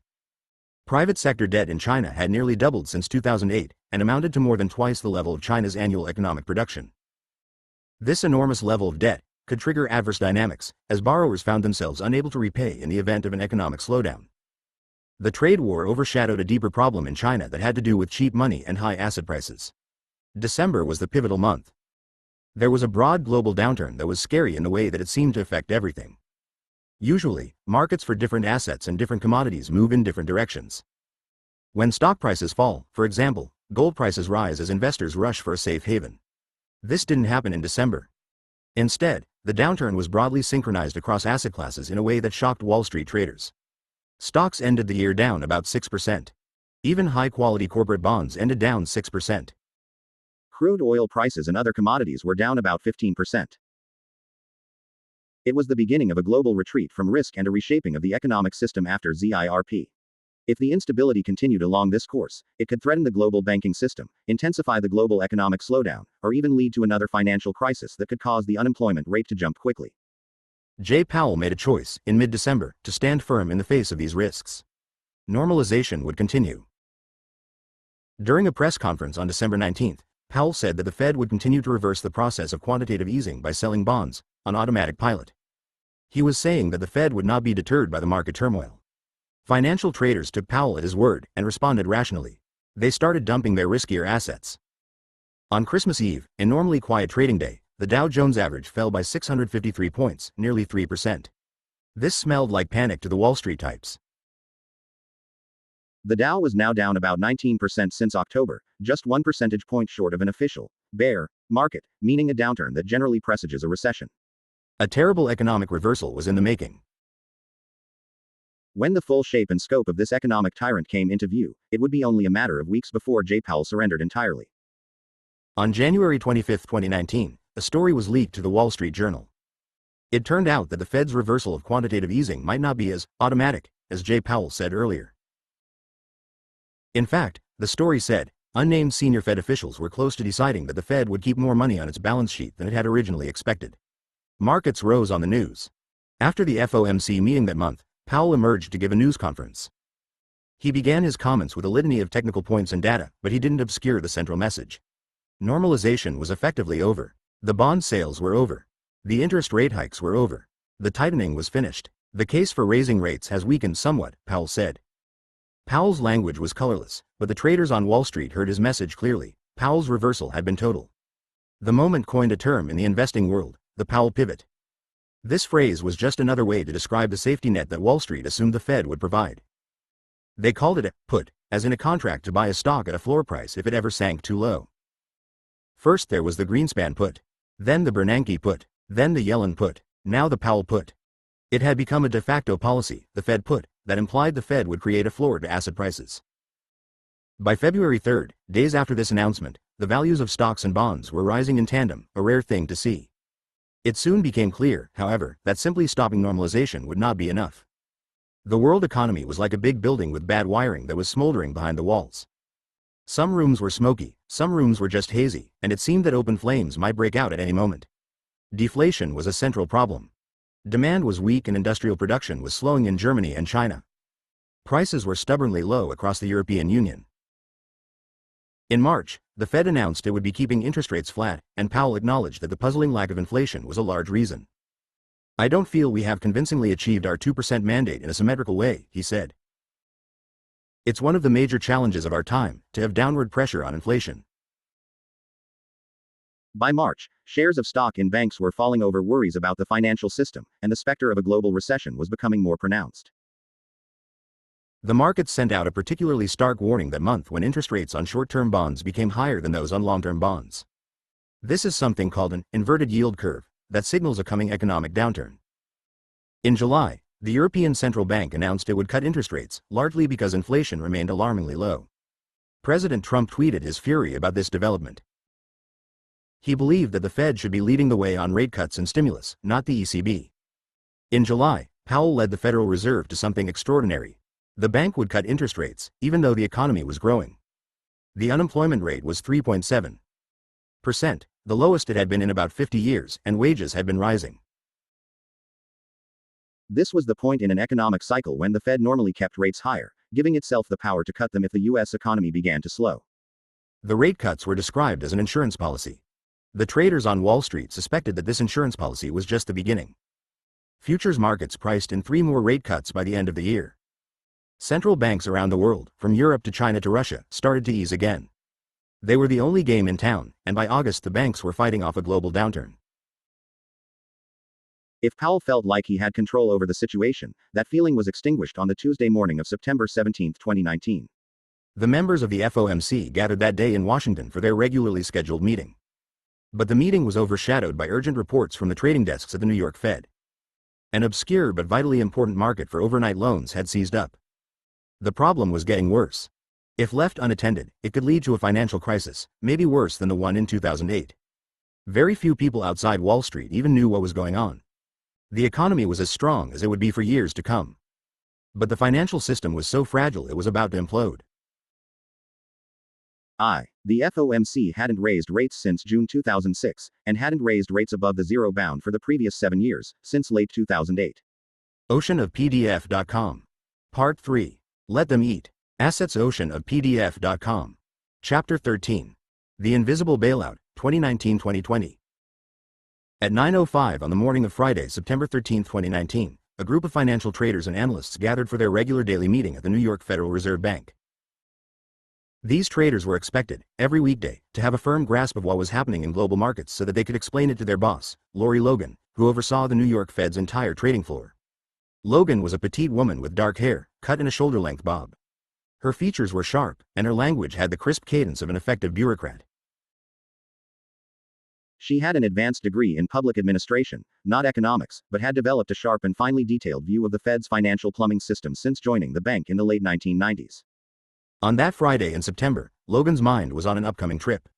Private sector debt in China had nearly doubled since 2008 and amounted to more than twice the level of China's annual economic production. This enormous level of debt could trigger adverse dynamics, as borrowers found themselves unable to repay in the event of an economic slowdown. The trade war overshadowed a deeper problem in China that had to do with cheap money and high asset prices. December was the pivotal month. There was a broad global downturn that was scary in the way that it seemed to affect everything. Usually, markets for different assets and different commodities move in different directions. When stock prices fall, for example, gold prices rise as investors rush for a safe haven. This didn't happen in December. Instead, the downturn was broadly synchronized across asset classes in a way that shocked Wall Street traders. Stocks ended the year down about 6%. Even high-quality corporate bonds ended down 6%. Crude oil prices and other commodities were down about 15%. It was the beginning of a global retreat from risk and a reshaping of the economic system after ZIRP. If the instability continued along this course, it could threaten the global banking system, intensify the global economic slowdown, or even lead to another financial crisis that could cause the unemployment rate to jump quickly. Jay Powell made a choice, in mid-December, to stand firm in the face of these risks. Normalization would continue. During a press conference on December 19, Powell said that the Fed would continue to reverse the process of quantitative easing by selling bonds on automatic pilot. He was saying that the Fed would not be deterred by the market turmoil. Financial traders took Powell at his word and responded rationally. They started dumping their riskier assets. On Christmas Eve, a normally quiet trading day, the Dow Jones average fell by 653 points, nearly 3%. This smelled like panic to the Wall Street types. The Dow was now down about 19% since October, just 1 percentage point short of an official bear market, meaning a downturn that generally presages a recession. A terrible economic reversal was in the making. When the full shape and scope of this economic tyrant came into view, it would be only a matter of weeks before Jay Powell surrendered entirely. On January 25, 2019, a story was leaked to the Wall Street Journal. It turned out that the Fed's reversal of quantitative easing might not be as automatic as Jay Powell said earlier. In fact, the story said, unnamed senior Fed officials were close to deciding that the Fed would keep more money on its balance sheet than it had originally expected. Markets rose on the news. After the FOMC meeting that month, Powell emerged to give a news conference. He began his comments with a litany of technical points and data, but he didn't obscure the central message. Normalization was effectively over. The bond sales were over. The interest rate hikes were over. The tightening was finished. The case for raising rates has weakened somewhat, Powell said. Powell's language was colorless, but the traders on Wall Street heard his message clearly. Powell's reversal had been total. The moment coined a term in the investing world, the Powell pivot. This phrase was just another way to describe the safety net that Wall Street assumed the Fed would provide. They called it a put, as in a contract to buy a stock at a floor price if it ever sank too low. First there was the Greenspan put, then the Bernanke put, then the Yellen put, now the Powell put. It had become a de facto policy, the Fed put, that implied the Fed would create a floor to asset prices. By February 3, days after this announcement, the values of stocks and bonds were rising in tandem, a rare thing to see. It soon became clear, however, that simply stopping normalization would not be enough. The world economy was like a big building with bad wiring that was smoldering behind the walls. Some rooms were smoky, some rooms were just hazy, and it seemed that open flames might break out at any moment. Deflation was a central problem. Demand was weak and industrial production was slowing in Germany and China. Prices were stubbornly low across the European Union. In March, the Fed announced it would be keeping interest rates flat, and Powell acknowledged that the puzzling lack of inflation was a large reason. I don't feel we have convincingly achieved our 2% mandate in a symmetrical way, he said. It's one of the major challenges of our time, to have downward pressure on inflation. By March, shares of stock in banks were falling over worries about the financial system, and the specter of a global recession was becoming more pronounced. The markets sent out a particularly stark warning that month when interest rates on short-term bonds became higher than those on long-term bonds. This is something called an inverted yield curve that signals a coming economic downturn. In July, the European Central Bank announced it would cut interest rates, largely because inflation remained alarmingly low. President Trump tweeted his fury about this development. He believed that the Fed should be leading the way on rate cuts and stimulus, not the ECB. In July, Powell led the Federal Reserve to something extraordinary. The bank would cut interest rates, even though the economy was growing. The unemployment rate was 3.7%, the lowest it had been in about 50 years, and wages had been rising. This was the point in an economic cycle when the Fed normally kept rates higher, giving itself the power to cut them if the U.S. economy began to slow. The rate cuts were described as an insurance policy. The traders on Wall Street suspected that this insurance policy was just the beginning. Futures markets priced in 3 more rate cuts by the end of the year. Central banks around the world, from Europe to China to Russia, started to ease again. They were the only game in town, and by August the banks were fighting off a global downturn. If Powell felt like he had control over the situation, that feeling was extinguished on the Tuesday morning of September 17, 2019. The members of the FOMC gathered that day in Washington for their regularly scheduled meeting. But the meeting was overshadowed by urgent reports from the trading desks at the New York Fed. An obscure but vitally important market for overnight loans had seized up. The problem was getting worse. If left unattended, it could lead to a financial crisis, maybe worse than the one in 2008. Very few people outside Wall Street even knew what was going on. The economy was as strong as it would be for years to come. But the financial system was so fragile it was about to implode. The FOMC hadn't raised rates since June 2006, and hadn't raised rates above the zero bound for the previous 7 years, since late 2008. OceanofPDF.com. Part 3. Let Them Eat. Assets OceanofPDF.com. Chapter 13. The Invisible Bailout, 2019-2020. At 9:05 on the morning of Friday, September 13, 2019, a group of financial traders and analysts gathered for their regular daily meeting at the New York Federal Reserve Bank. These traders were expected, every weekday, to have a firm grasp of what was happening in global markets so that they could explain it to their boss, Lori Logan, who oversaw the New York Fed's entire trading floor. Logan was a petite woman with dark hair, cut in a shoulder-length bob. Her features were sharp, and her language had the crisp cadence of an effective bureaucrat. She had an advanced degree in public administration, not economics, but had developed a sharp and finely detailed view of the Fed's financial plumbing system since joining the bank in the late 1990s. On that Friday in September, Logan's mind was on an upcoming trip.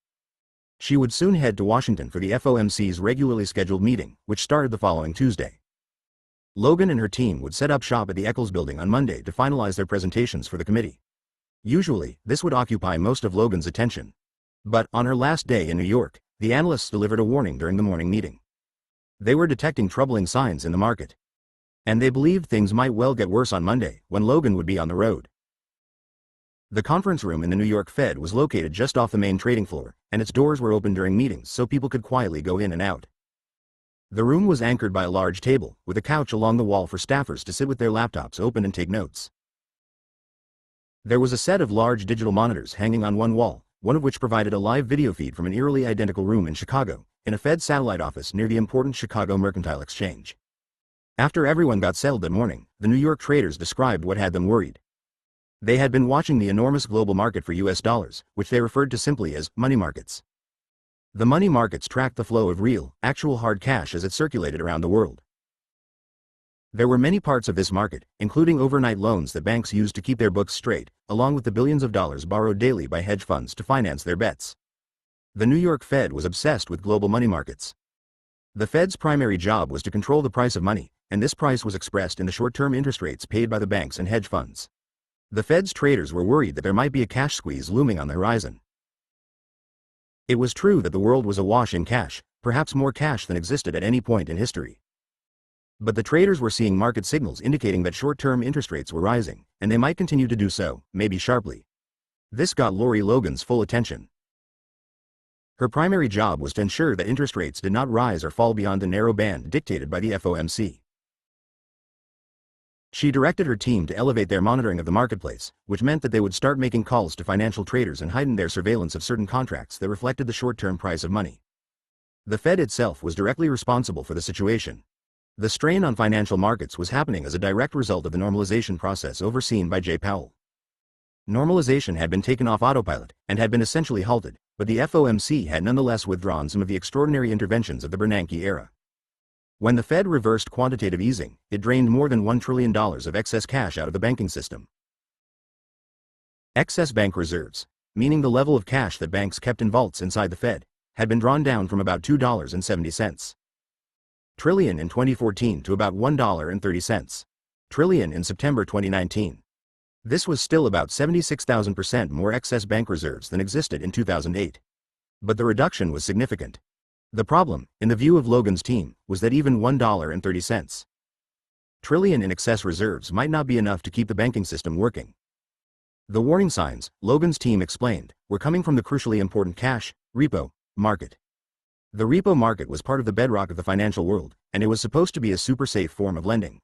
She would soon head to Washington for the FOMC's regularly scheduled meeting, which started the following Tuesday. Logan and her team would set up shop at the Eccles Building on Monday to finalize their presentations for the committee. Usually, this would occupy most of Logan's attention. But, on her last day in New York, the analysts delivered a warning during the morning meeting. They were detecting troubling signs in the market. And they believed things might well get worse on Monday, when Logan would be on the road. The conference room in the New York Fed was located just off the main trading floor, and its doors were open during meetings so people could quietly go in and out. The room was anchored by a large table, with a couch along the wall for staffers to sit with their laptops open and take notes. There was a set of large digital monitors hanging on one wall, one of which provided a live video feed from an eerily identical room in Chicago, in a Fed satellite office near the important Chicago Mercantile Exchange. After everyone got settled that morning, the New York traders described what had them worried. They had been watching the enormous global market for US dollars, which they referred to simply as money markets. The money markets tracked the flow of real, actual hard cash as it circulated around the world. There were many parts of this market, including overnight loans that banks used to keep their books straight, along with the billions of dollars borrowed daily by hedge funds to finance their bets. The New York Fed was obsessed with global money markets. The Fed's primary job was to control the price of money, and this price was expressed in the short-term interest rates paid by the banks and hedge funds. The Fed's traders were worried that there might be a cash squeeze looming on the horizon. It was true that the world was awash in cash, perhaps more cash than existed at any point in history. But the traders were seeing market signals indicating that short-term interest rates were rising, and they might continue to do so, maybe sharply. This got Lori Logan's full attention. Her primary job was to ensure that interest rates did not rise or fall beyond the narrow band dictated by the FOMC. She directed her team to elevate their monitoring of the marketplace, which meant that they would start making calls to financial traders and heighten their surveillance of certain contracts that reflected the short-term price of money. The Fed itself was directly responsible for the situation. The strain on financial markets was happening as a direct result of the normalization process overseen by Jay Powell. Normalization had been taken off autopilot, and had been essentially halted, but the FOMC had nonetheless withdrawn some of the extraordinary interventions of the Bernanke era. When the Fed reversed quantitative easing, it drained more than $1 trillion of excess cash out of the banking system. Excess bank reserves, meaning the level of cash that banks kept in vaults inside the Fed, had been drawn down from about $2.70 trillion in 2014 to about $1.30 trillion in September 2019. This was still about 76,000% more excess bank reserves than existed in 2008. But the reduction was significant. The problem, in the view of Logan's team, was that even $1.30 Trillion in excess reserves might not be enough to keep the banking system working. The warning signs, Logan's team explained, were coming from the crucially important cash, repo, market. The repo market was part of the bedrock of the financial world, and it was supposed to be a super safe form of lending.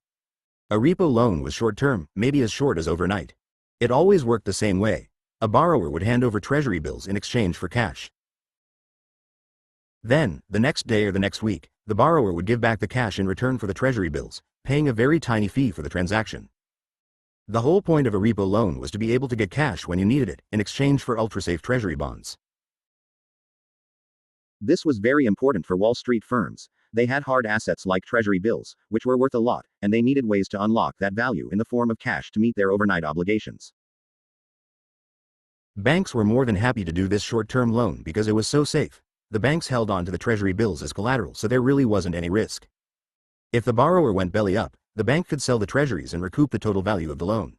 A repo loan was short-term, maybe as short as overnight. It always worked the same way. A borrower would hand over treasury bills in exchange for cash. Then, the next day or the next week, the borrower would give back the cash in return for the treasury bills, paying a very tiny fee for the transaction. The whole point of a repo loan was to be able to get cash when you needed it, in exchange for ultra-safe treasury bonds. This was very important for Wall Street firms. They had hard assets like treasury bills, which were worth a lot, and they needed ways to unlock that value in the form of cash to meet their overnight obligations. Banks were more than happy to do this short-term loan because it was so safe. The banks held on to the treasury bills as collateral, so there really wasn't any risk. If the borrower went belly up, the bank could sell the treasuries and recoup the total value of the loan.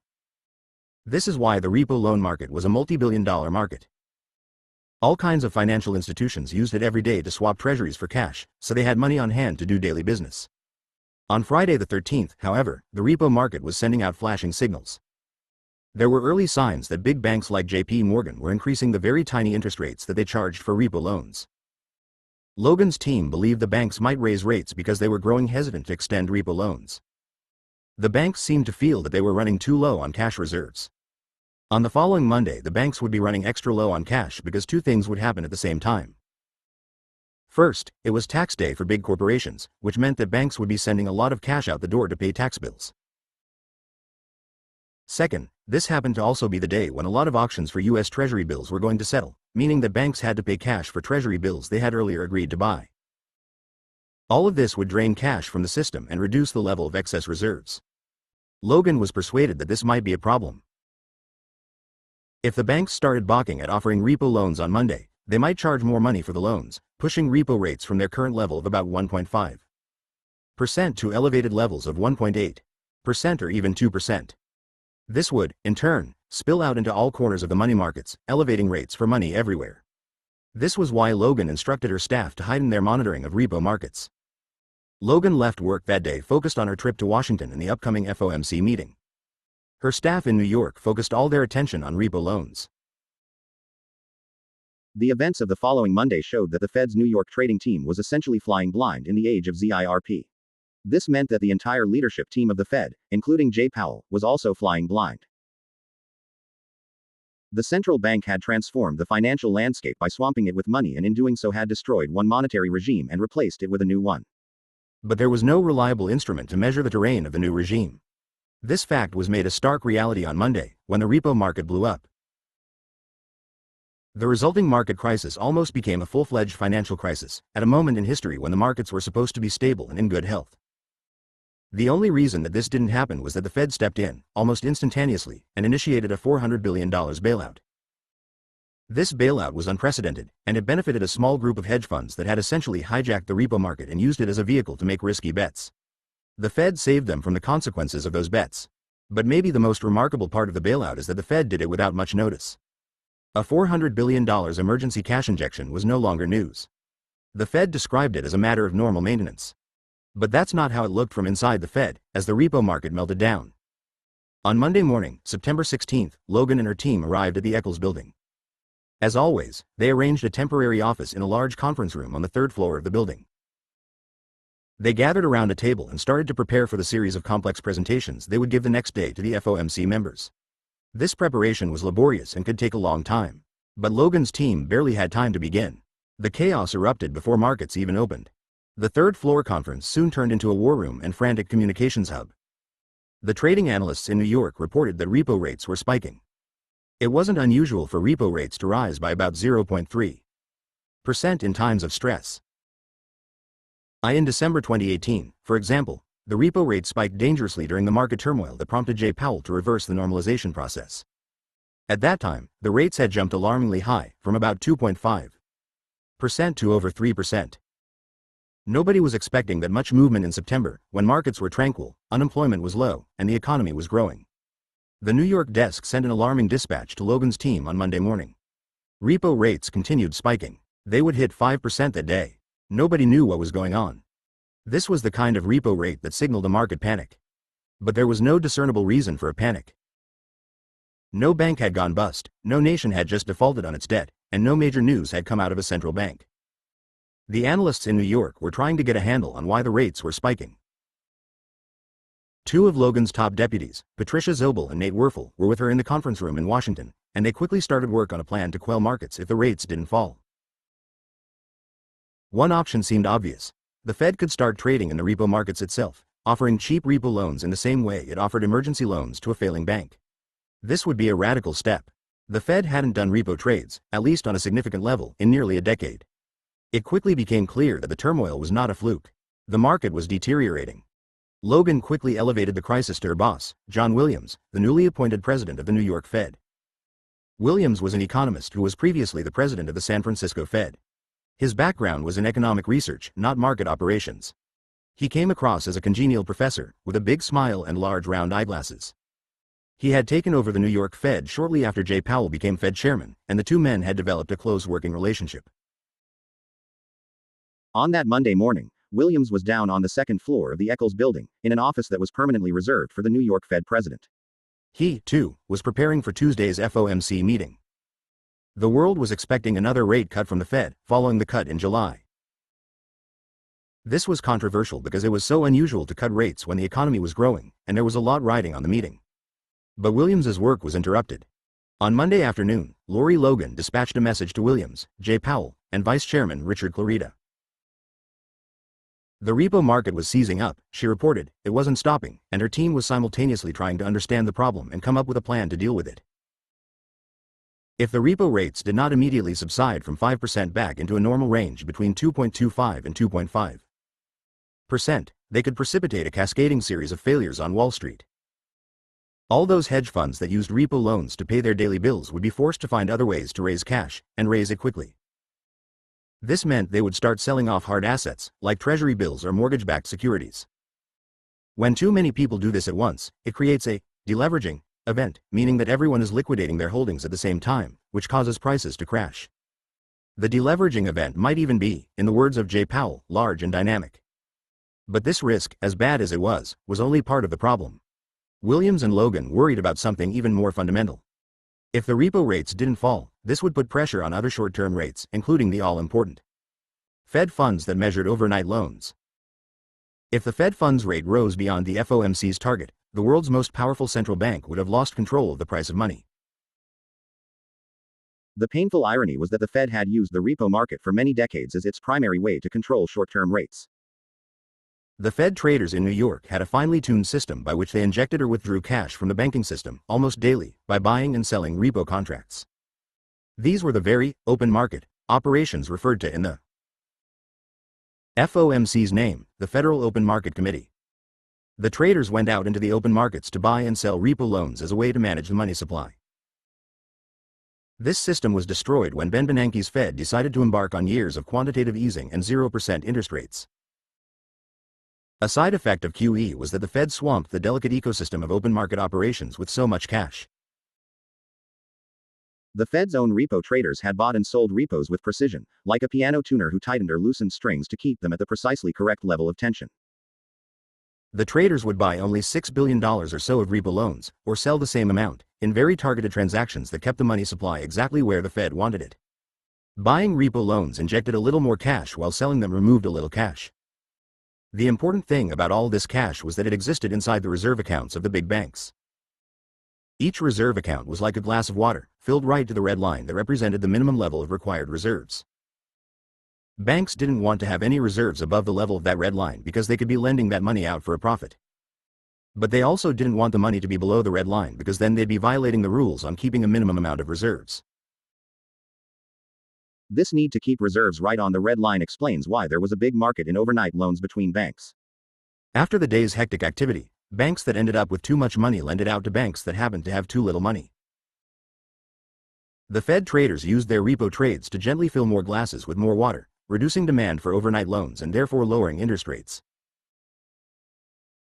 This is why the repo loan market was a multi-billion-dollar market. All kinds of financial institutions used it every day to swap treasuries for cash, so they had money on hand to do daily business. On Friday the 13th, however, the repo market was sending out flashing signals. There were early signs that big banks like JP Morgan were increasing the very tiny interest rates that they charged for repo loans. Logan's team believed the banks might raise rates because they were growing hesitant to extend repo loans. The banks seemed to feel that they were running too low on cash reserves. On the following Monday, the banks would be running extra low on cash because two things would happen at the same time. First, it was tax day for big corporations, which meant that banks would be sending a lot of cash out the door to pay tax bills. Second, this happened to also be the day when a lot of auctions for U.S. Treasury bills were going to settle, meaning that banks had to pay cash for Treasury bills they had earlier agreed to buy. All of this would drain cash from the system and reduce the level of excess reserves. Logan was persuaded that this might be a problem. If the banks started balking at offering repo loans on Monday, they might charge more money for the loans, pushing repo rates from their current level of about 1.5% to elevated levels of 1.8% or even 2%. This would, in turn, spill out into all corners of the money markets, elevating rates for money everywhere. This was why Logan instructed her staff to heighten their monitoring of repo markets. Logan left work that day focused on her trip to Washington and the upcoming FOMC meeting. Her staff in New York focused all their attention on repo loans. The events of the following Monday showed that the Fed's New York trading team was essentially flying blind in the age of ZIRP. This meant that the entire leadership team of the Fed, including Jay Powell, was also flying blind. The central bank had transformed the financial landscape by swamping it with money, and in doing so had destroyed one monetary regime and replaced it with a new one. But there was no reliable instrument to measure the terrain of the new regime. This fact was made a stark reality on Monday, when the repo market blew up. The resulting market crisis almost became a full-fledged financial crisis, at a moment in history when the markets were supposed to be stable and in good health. The only reason that this didn't happen was that the Fed stepped in, almost instantaneously, and initiated a $400 billion bailout. This bailout was unprecedented, and it benefited a small group of hedge funds that had essentially hijacked the repo market and used it as a vehicle to make risky bets. The Fed saved them from the consequences of those bets. But maybe the most remarkable part of the bailout is that the Fed did it without much notice. A $400 billion emergency cash injection was no longer news. The Fed described it as a matter of normal maintenance. But that's not how it looked from inside the Fed, as the repo market melted down. On Monday morning, September 16th, Logan and her team arrived at the Eccles building. As always, they arranged a temporary office in a large conference room on the third floor of the building. They gathered around a table and started to prepare for the series of complex presentations they would give the next day to the FOMC members. This preparation was laborious and could take a long time. But Logan's team barely had time to begin. The chaos erupted before markets even opened. The third floor conference soon turned into a war room and frantic communications hub. The trading analysts in New York reported that repo rates were spiking. It wasn't unusual for repo rates to rise by about 0.3% in times of stress. In December 2018, for example, the repo rate spiked dangerously during the market turmoil that prompted Jay Powell to reverse the normalization process. At that time, the rates had jumped alarmingly high, from about 2.5% to over 3%. Nobody was expecting that much movement in September, when markets were tranquil, unemployment was low, and the economy was growing. The New York desk sent an alarming dispatch to Logan's team on Monday morning. Repo rates continued spiking. They would hit 5% that day. Nobody knew what was going on. This was the kind of repo rate that signaled a market panic. But there was no discernible reason for a panic. No bank had gone bust, no nation had just defaulted on its debt, and no major news had come out of a central bank. The analysts in New York were trying to get a handle on why the rates were spiking. Two of Logan's top deputies, Patricia Zobel and Nate Werfel, were with her in the conference room in Washington, and they quickly started work on a plan to quell markets if the rates didn't fall. One option seemed obvious. The Fed could start trading in the repo markets itself, offering cheap repo loans in the same way it offered emergency loans to a failing bank. This would be a radical step. The Fed hadn't done repo trades, at least on a significant level, in nearly a decade. It quickly became clear that the turmoil was not a fluke. The market was deteriorating. Logan quickly elevated the crisis to her boss, John Williams, the newly appointed president of the New York Fed. Williams was an economist who was previously the president of the San Francisco Fed. His background was in economic research, not market operations. He came across as a congenial professor, with a big smile and large round eyeglasses. He had taken over the New York Fed shortly after Jay Powell became Fed chairman, and the two men had developed a close working relationship. On that Monday morning, Williams was down on the second floor of the Eccles building, in an office that was permanently reserved for the New York Fed president. He, too, was preparing for Tuesday's FOMC meeting. The world was expecting another rate cut from the Fed, following the cut in July. This was controversial because it was so unusual to cut rates when the economy was growing, and there was a lot riding on the meeting. But Williams's work was interrupted. On Monday afternoon, Lori Logan dispatched a message to Williams, Jay Powell, and Vice Chairman Richard Clarida. The repo market was seizing up, she reported, it wasn't stopping, and her team was simultaneously trying to understand the problem and come up with a plan to deal with it. If the repo rates did not immediately subside from 5% back into a normal range between 2.25 and 2.5%, they could precipitate a cascading series of failures on Wall Street. All those hedge funds that used repo loans to pay their daily bills would be forced to find other ways to raise cash, and raise it quickly. This meant they would start selling off hard assets, like treasury bills or mortgage-backed securities. When too many people do this at once, it creates a deleveraging event, meaning that everyone is liquidating their holdings at the same time, which causes prices to crash. The deleveraging event might even be, in the words of Jay Powell, large and dynamic. But this risk, as bad as it was only part of the problem. Williams and Logan worried about something even more fundamental. If the repo rates didn't fall, this would put pressure on other short-term rates, including the all-important Fed funds that measured overnight loans. If the Fed funds rate rose beyond the FOMC's target, the world's most powerful central bank would have lost control of the price of money. The painful irony was that the Fed had used the repo market for many decades as its primary way to control short-term rates. The Fed traders in New York had a finely tuned system by which they injected or withdrew cash from the banking system, almost daily, by buying and selling repo contracts. These were the very open market operations referred to in the FOMC's name, the Federal Open Market Committee. The traders went out into the open markets to buy and sell repo loans as a way to manage the money supply. This system was destroyed when Ben Bernanke's Fed decided to embark on years of quantitative easing and 0% interest rates. A side effect of QE was that the Fed swamped the delicate ecosystem of open market operations with so much cash. The Fed's own repo traders had bought and sold repos with precision, like a piano tuner who tightened or loosened strings to keep them at the precisely correct level of tension. The traders would buy only $6 billion or so of repo loans, or sell the same amount, in very targeted transactions that kept the money supply exactly where the Fed wanted it. Buying repo loans injected a little more cash while selling them removed a little cash. The important thing about all this cash was that it existed inside the reserve accounts of the big banks. Each reserve account was like a glass of water, filled right to the red line that represented the minimum level of required reserves. Banks didn't want to have any reserves above the level of that red line because they could be lending that money out for a profit. But they also didn't want the money to be below the red line because then they'd be violating the rules on keeping a minimum amount of reserves. This need to keep reserves right on the red line explains why there was a big market in overnight loans between banks. After the day's hectic activity, banks that ended up with too much money lent it out to banks that happened to have too little money. The Fed traders used their repo trades to gently fill more glasses with more water, reducing demand for overnight loans and therefore lowering interest rates.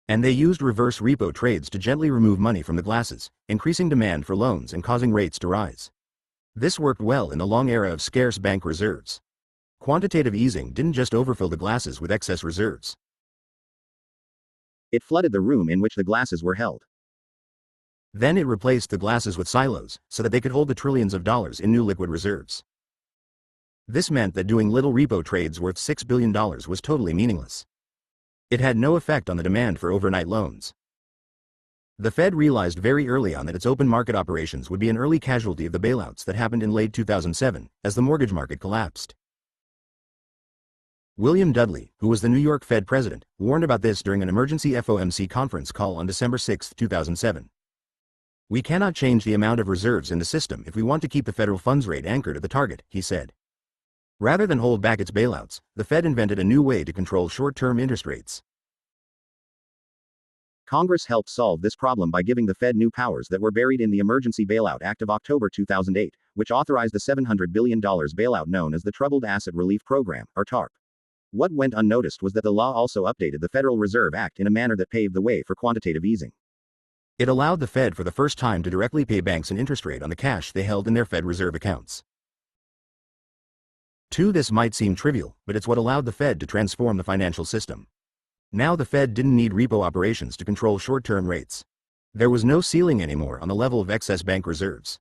And they used reverse repo trades to gently remove money from the glasses, increasing demand for loans and causing rates to rise. This worked well in the long era of scarce bank reserves. Quantitative easing didn't just overfill the glasses with excess reserves. It flooded the room in which the glasses were held. Then it replaced the glasses with silos, so that they could hold the trillions of dollars in new liquid reserves. This meant that doing little repo trades worth $6 billion was totally meaningless. It had no effect on the demand for overnight loans. The Fed realized very early on that its open market operations would be an early casualty of the bailouts that happened in late 2007, as the mortgage market collapsed. William Dudley, who was the New York Fed president, warned about this during an emergency FOMC conference call on December 6, 2007. "We cannot change the amount of reserves in the system if we want to keep the federal funds rate anchored at the target," he said. Rather than hold back its bailouts, the Fed invented a new way to control short-term interest rates. Congress helped solve this problem by giving the Fed new powers that were buried in the Emergency Bailout Act of October 2008, which authorized the $700 billion bailout known as the Troubled Asset Relief Program, or TARP. What went unnoticed was that the law also updated the Federal Reserve Act in a manner that paved the way for quantitative easing. It allowed the Fed for the first time to directly pay banks an interest rate on the cash they held in their Fed Reserve accounts. This might seem trivial, but it's what allowed the Fed to transform the financial system. Now the Fed didn't need repo operations to control short-term rates. There was no ceiling anymore on the level of excess bank reserves.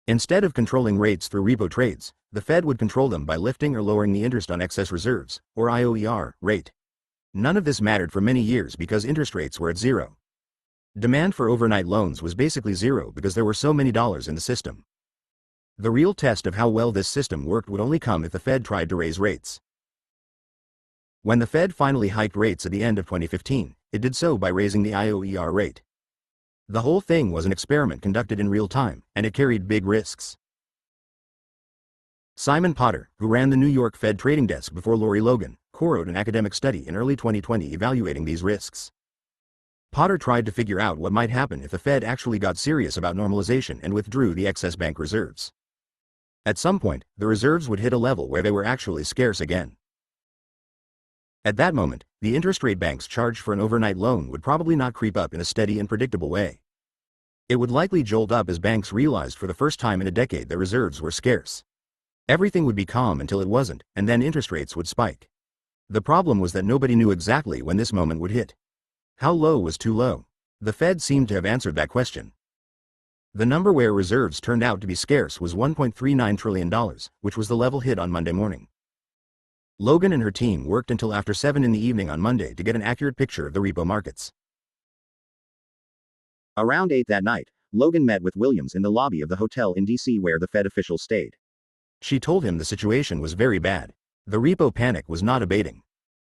Instead of controlling rates through repo trades, the Fed would control them by lifting or lowering the interest on excess reserves, or IOER, rate. None of this mattered for many years because interest rates were at zero. Demand for overnight loans was basically zero because there were so many dollars in the system. The real test of how well this system worked would only come if the Fed tried to raise rates. When the Fed finally hiked rates at the end of 2015, it did so by raising the IOER rate. The whole thing was an experiment conducted in real time, and it carried big risks. Simon Potter, who ran the New York Fed trading desk before Lori Logan, co-wrote an academic study in early 2020 evaluating these risks. Potter tried to figure out what might happen if the Fed actually got serious about normalization and withdrew the excess bank reserves. At some point, the reserves would hit a level where they were actually scarce again. At that moment, the interest rate banks charged for an overnight loan would probably not creep up in a steady and predictable way. It would likely jolt up as banks realized for the first time in a decade their reserves were scarce. Everything would be calm until it wasn't, and then interest rates would spike. The problem was that nobody knew exactly when this moment would hit. How low was too low? The Fed seemed to have answered that question. The number where reserves turned out to be scarce was $1.39 trillion, which was the level hit on Monday morning. Logan and her team worked until after 7 in the evening on Monday to get an accurate picture of the repo markets. Around 8 that night, Logan met with Williams in the lobby of the hotel in D.C. where the Fed officials stayed. She told him the situation was very bad. The repo panic was not abating.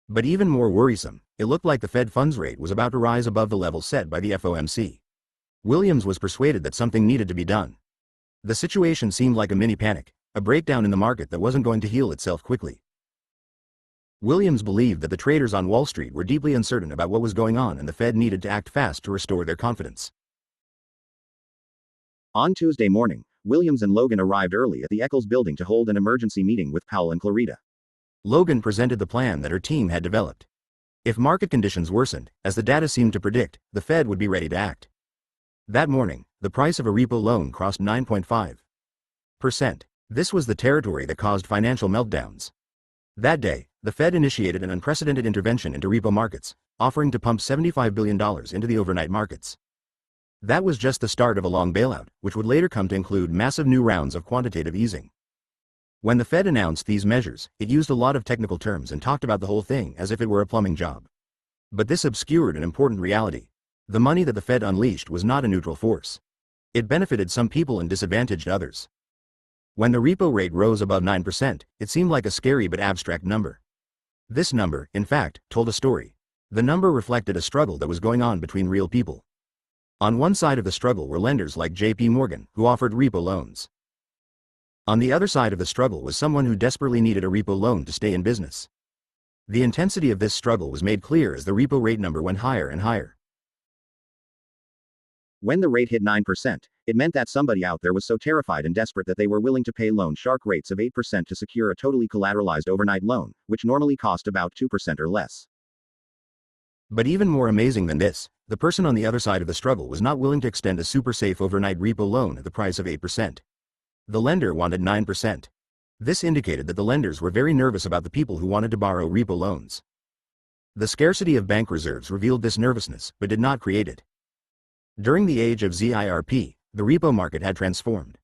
But even more worrisome, it looked like the Fed funds rate was about to rise above the level set by the FOMC. Williams was persuaded that something needed to be done. The situation seemed like a mini panic, a breakdown in the market that wasn't going to heal itself quickly. Williams believed that the traders on Wall Street were deeply uncertain about what was going on and the Fed needed to act fast to restore their confidence. On Tuesday morning, Williams and Logan arrived early at the Eccles building to hold an emergency meeting with Powell and Clarida. Logan presented the plan that her team had developed. If market conditions worsened, as the data seemed to predict, the Fed would be ready to act. That morning, the price of a repo loan crossed 9.5%. This was the territory that caused financial meltdowns. That day, the Fed initiated an unprecedented intervention into repo markets, offering to pump $75 billion into the overnight markets. That was just the start of a long bailout, which would later come to include massive new rounds of quantitative easing. When the Fed announced these measures, it used a lot of technical terms and talked about the whole thing as if it were a plumbing job. But this obscured an important reality. The money that the Fed unleashed was not a neutral force. It benefited some people and disadvantaged others. When the repo rate rose above 9%, it seemed like a scary but abstract number. This number, in fact, told a story. The number reflected a struggle that was going on between real people. On one side of the struggle were lenders like J.P. Morgan, who offered repo loans. On the other side of the struggle was someone who desperately needed a repo loan to stay in business. The intensity of this struggle was made clear as the repo rate number went higher and higher. When the rate hit 9%, it meant that somebody out there was so terrified and desperate that they were willing to pay loan shark rates of 8% to secure a totally collateralized overnight loan, which normally cost about 2% or less. But even more amazing than this, the person on the other side of the struggle was not willing to extend a super safe overnight repo loan at the price of 8%. The lender wanted 9%. This indicated that the lenders were very nervous about the people who wanted to borrow repo loans. The scarcity of bank reserves revealed this nervousness, but did not create it. During the age of ZIRP, the repo market had transformed.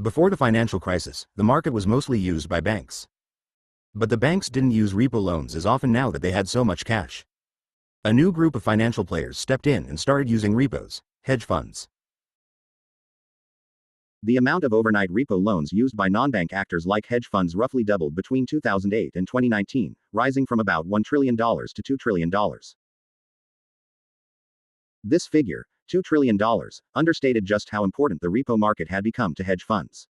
Before the financial crisis, the market was mostly used by banks. But the banks didn't use repo loans as often now that they had so much cash. A new group of financial players stepped in and started using repos, hedge funds. The amount of overnight repo loans used by non-bank actors like hedge funds roughly doubled between 2008 and 2019, rising from about $1 trillion to $2 trillion. This figure, $2 trillion, understated just how important the repo market had become to hedge funds.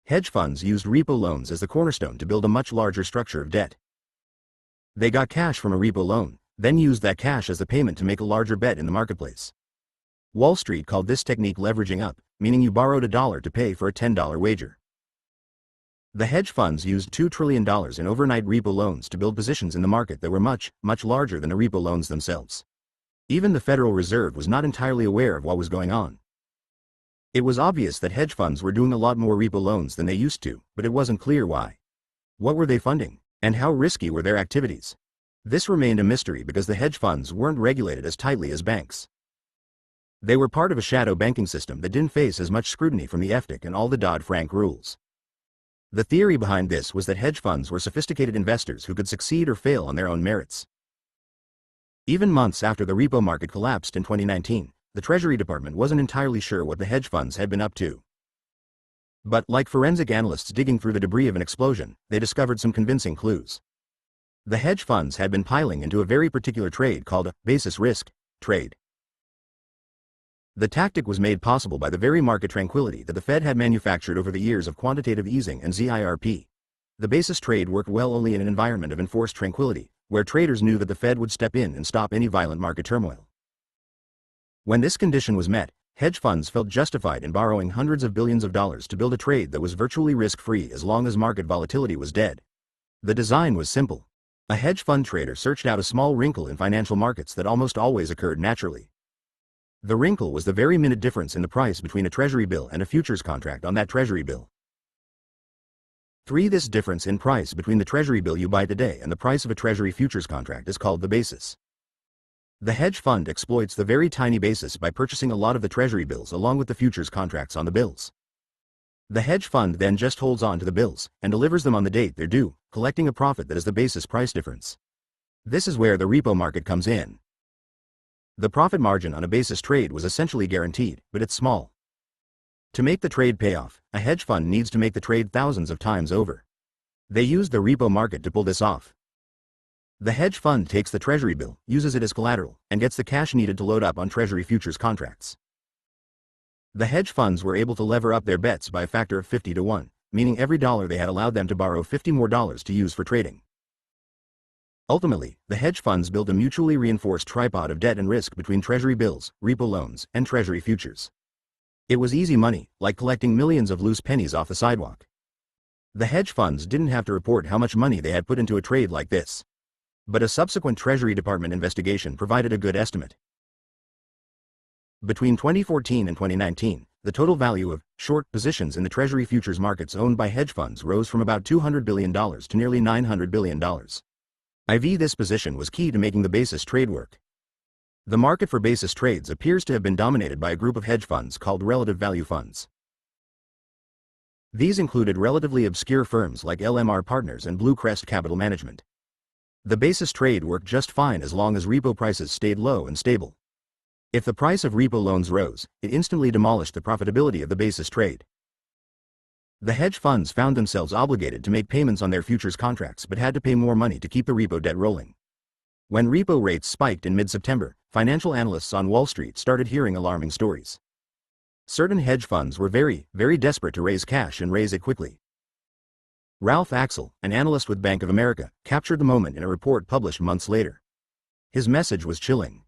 Hedge funds used repo loans as the cornerstone to build a much larger structure of debt. They got cash from a repo loan, then used that cash as the payment to make a larger bet in the marketplace. Wall Street called this technique leveraging up, meaning you borrowed $1 to pay for a $10 wager. The hedge funds used $2 trillion in overnight repo loans to build positions in the market that were much, much larger than the repo loans themselves. Even the Federal Reserve was not entirely aware of what was going on. It was obvious that hedge funds were doing a lot more repo loans than they used to, but it wasn't clear why. What were they funding, and how risky were their activities? This remained a mystery because the hedge funds weren't regulated as tightly as banks. They were part of a shadow banking system that didn't face as much scrutiny from the FDIC and all the Dodd-Frank rules. The theory behind this was that hedge funds were sophisticated investors who could succeed or fail on their own merits. Even months after the repo market collapsed in 2019, the Treasury Department wasn't entirely sure what the hedge funds had been up to. But, like forensic analysts digging through the debris of an explosion, they discovered some convincing clues. The hedge funds had been piling into a very particular trade called a basis risk trade. The tactic was made possible by the very market tranquility that the Fed had manufactured over the years of quantitative easing and ZIRP. The basis trade worked well only in an environment of enforced tranquility, where traders knew that the Fed would step in and stop any violent market turmoil. When this condition was met, hedge funds felt justified in borrowing hundreds of billions of dollars to build a trade that was virtually risk-free as long as market volatility was dead. The design was simple. A hedge fund trader searched out a small wrinkle in financial markets that almost always occurred naturally. The wrinkle was the very minute difference in the price between a treasury bill and a futures contract on that treasury bill. 3. This difference in price between the treasury bill you buy today and the price of a treasury futures contract is called the basis. The hedge fund exploits the very tiny basis by purchasing a lot of the treasury bills along with the futures contracts on the bills. The hedge fund then just holds on to the bills and delivers them on the date they're due, collecting a profit that is the basis price difference. This is where the repo market comes in. The profit margin on a basis trade was essentially guaranteed, but it's small. To make the trade pay off, a hedge fund needs to make the trade thousands of times over. They used the repo market to pull this off. The hedge fund takes the treasury bill, uses it as collateral, and gets the cash needed to load up on treasury futures contracts. The hedge funds were able to lever up their bets by a factor of 50 to 1, meaning every dollar they had allowed them to borrow $50 more to use for trading. Ultimately, the hedge funds built a mutually reinforced tripod of debt and risk between treasury bills, repo loans, and treasury futures. It was easy money, like collecting millions of loose pennies off the sidewalk. The hedge funds didn't have to report how much money they had put into a trade like this. But a subsequent Treasury Department investigation provided a good estimate. Between 2014 and 2019, the total value of short positions in the Treasury futures markets owned by hedge funds rose from about $200 billion to nearly $900 billion. This position was key to making the basis trade work. The market for basis trades appears to have been dominated by a group of hedge funds called relative value funds. These included relatively obscure firms like LMR Partners and Blue Crest Capital Management. The basis trade worked just fine as long as repo prices stayed low and stable. If the price of repo loans rose, it instantly demolished the profitability of the basis trade. The hedge funds found themselves obligated to make payments on their futures contracts but had to pay more money to keep the repo debt rolling. When repo rates spiked in mid-September, financial analysts on Wall Street started hearing alarming stories. Certain hedge funds were very, very desperate to raise cash and raise it quickly. Ralph Axel, an analyst with Bank of America, captured the moment in a report published months later. His message was chilling.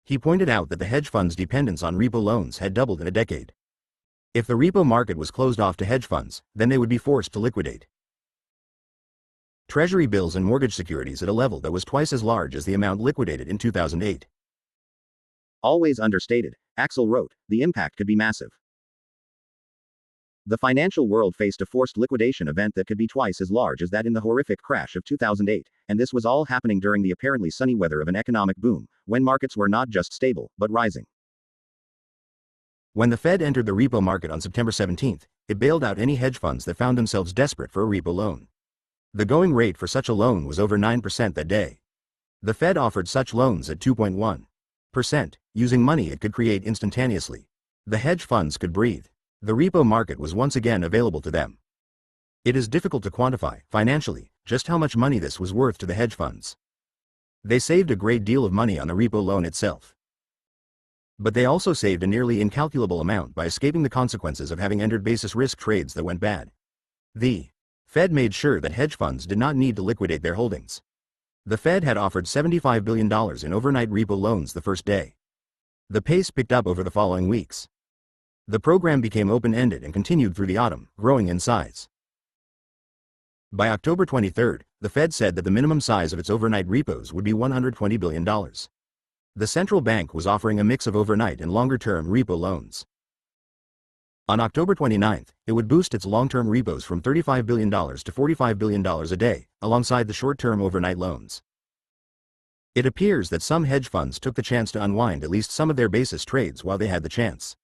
He pointed out that the hedge fund's dependence on repo loans had doubled in a decade. If the repo market was closed off to hedge funds, then they would be forced to liquidate Treasury bills and mortgage securities at a level that was twice as large as the amount liquidated in 2008. Always understated, Axel wrote, the impact could be massive. The financial world faced a forced liquidation event that could be twice as large as that in the horrific crash of 2008, and this was all happening during the apparently sunny weather of an economic boom, when markets were not just stable, but rising. When the Fed entered the repo market on September 17, it bailed out any hedge funds that found themselves desperate for a repo loan. The going rate for such a loan was over 9% that day. The Fed offered such loans at 2.1%, using money it could create instantaneously. The hedge funds could breathe. The repo market was once again available to them. It is difficult to quantify, financially, just how much money this was worth to the hedge funds. They saved a great deal of money on the repo loan itself. But they also saved a nearly incalculable amount by escaping the consequences of having entered basis risk trades that went bad. The Fed made sure that hedge funds did not need to liquidate their holdings. The Fed had offered $75 billion in overnight repo loans the first day. The pace picked up over the following weeks. The program became open-ended and continued through the autumn, growing in size. By October 23, the Fed said that the minimum size of its overnight repos would be $120 billion. The central bank was offering a mix of overnight and longer-term repo loans. On October 29, it would boost its long-term repos from $35 billion to $45 billion a day, alongside the short-term overnight loans. It appears that some hedge funds took the chance to unwind at least some of their basis trades while they had the chance.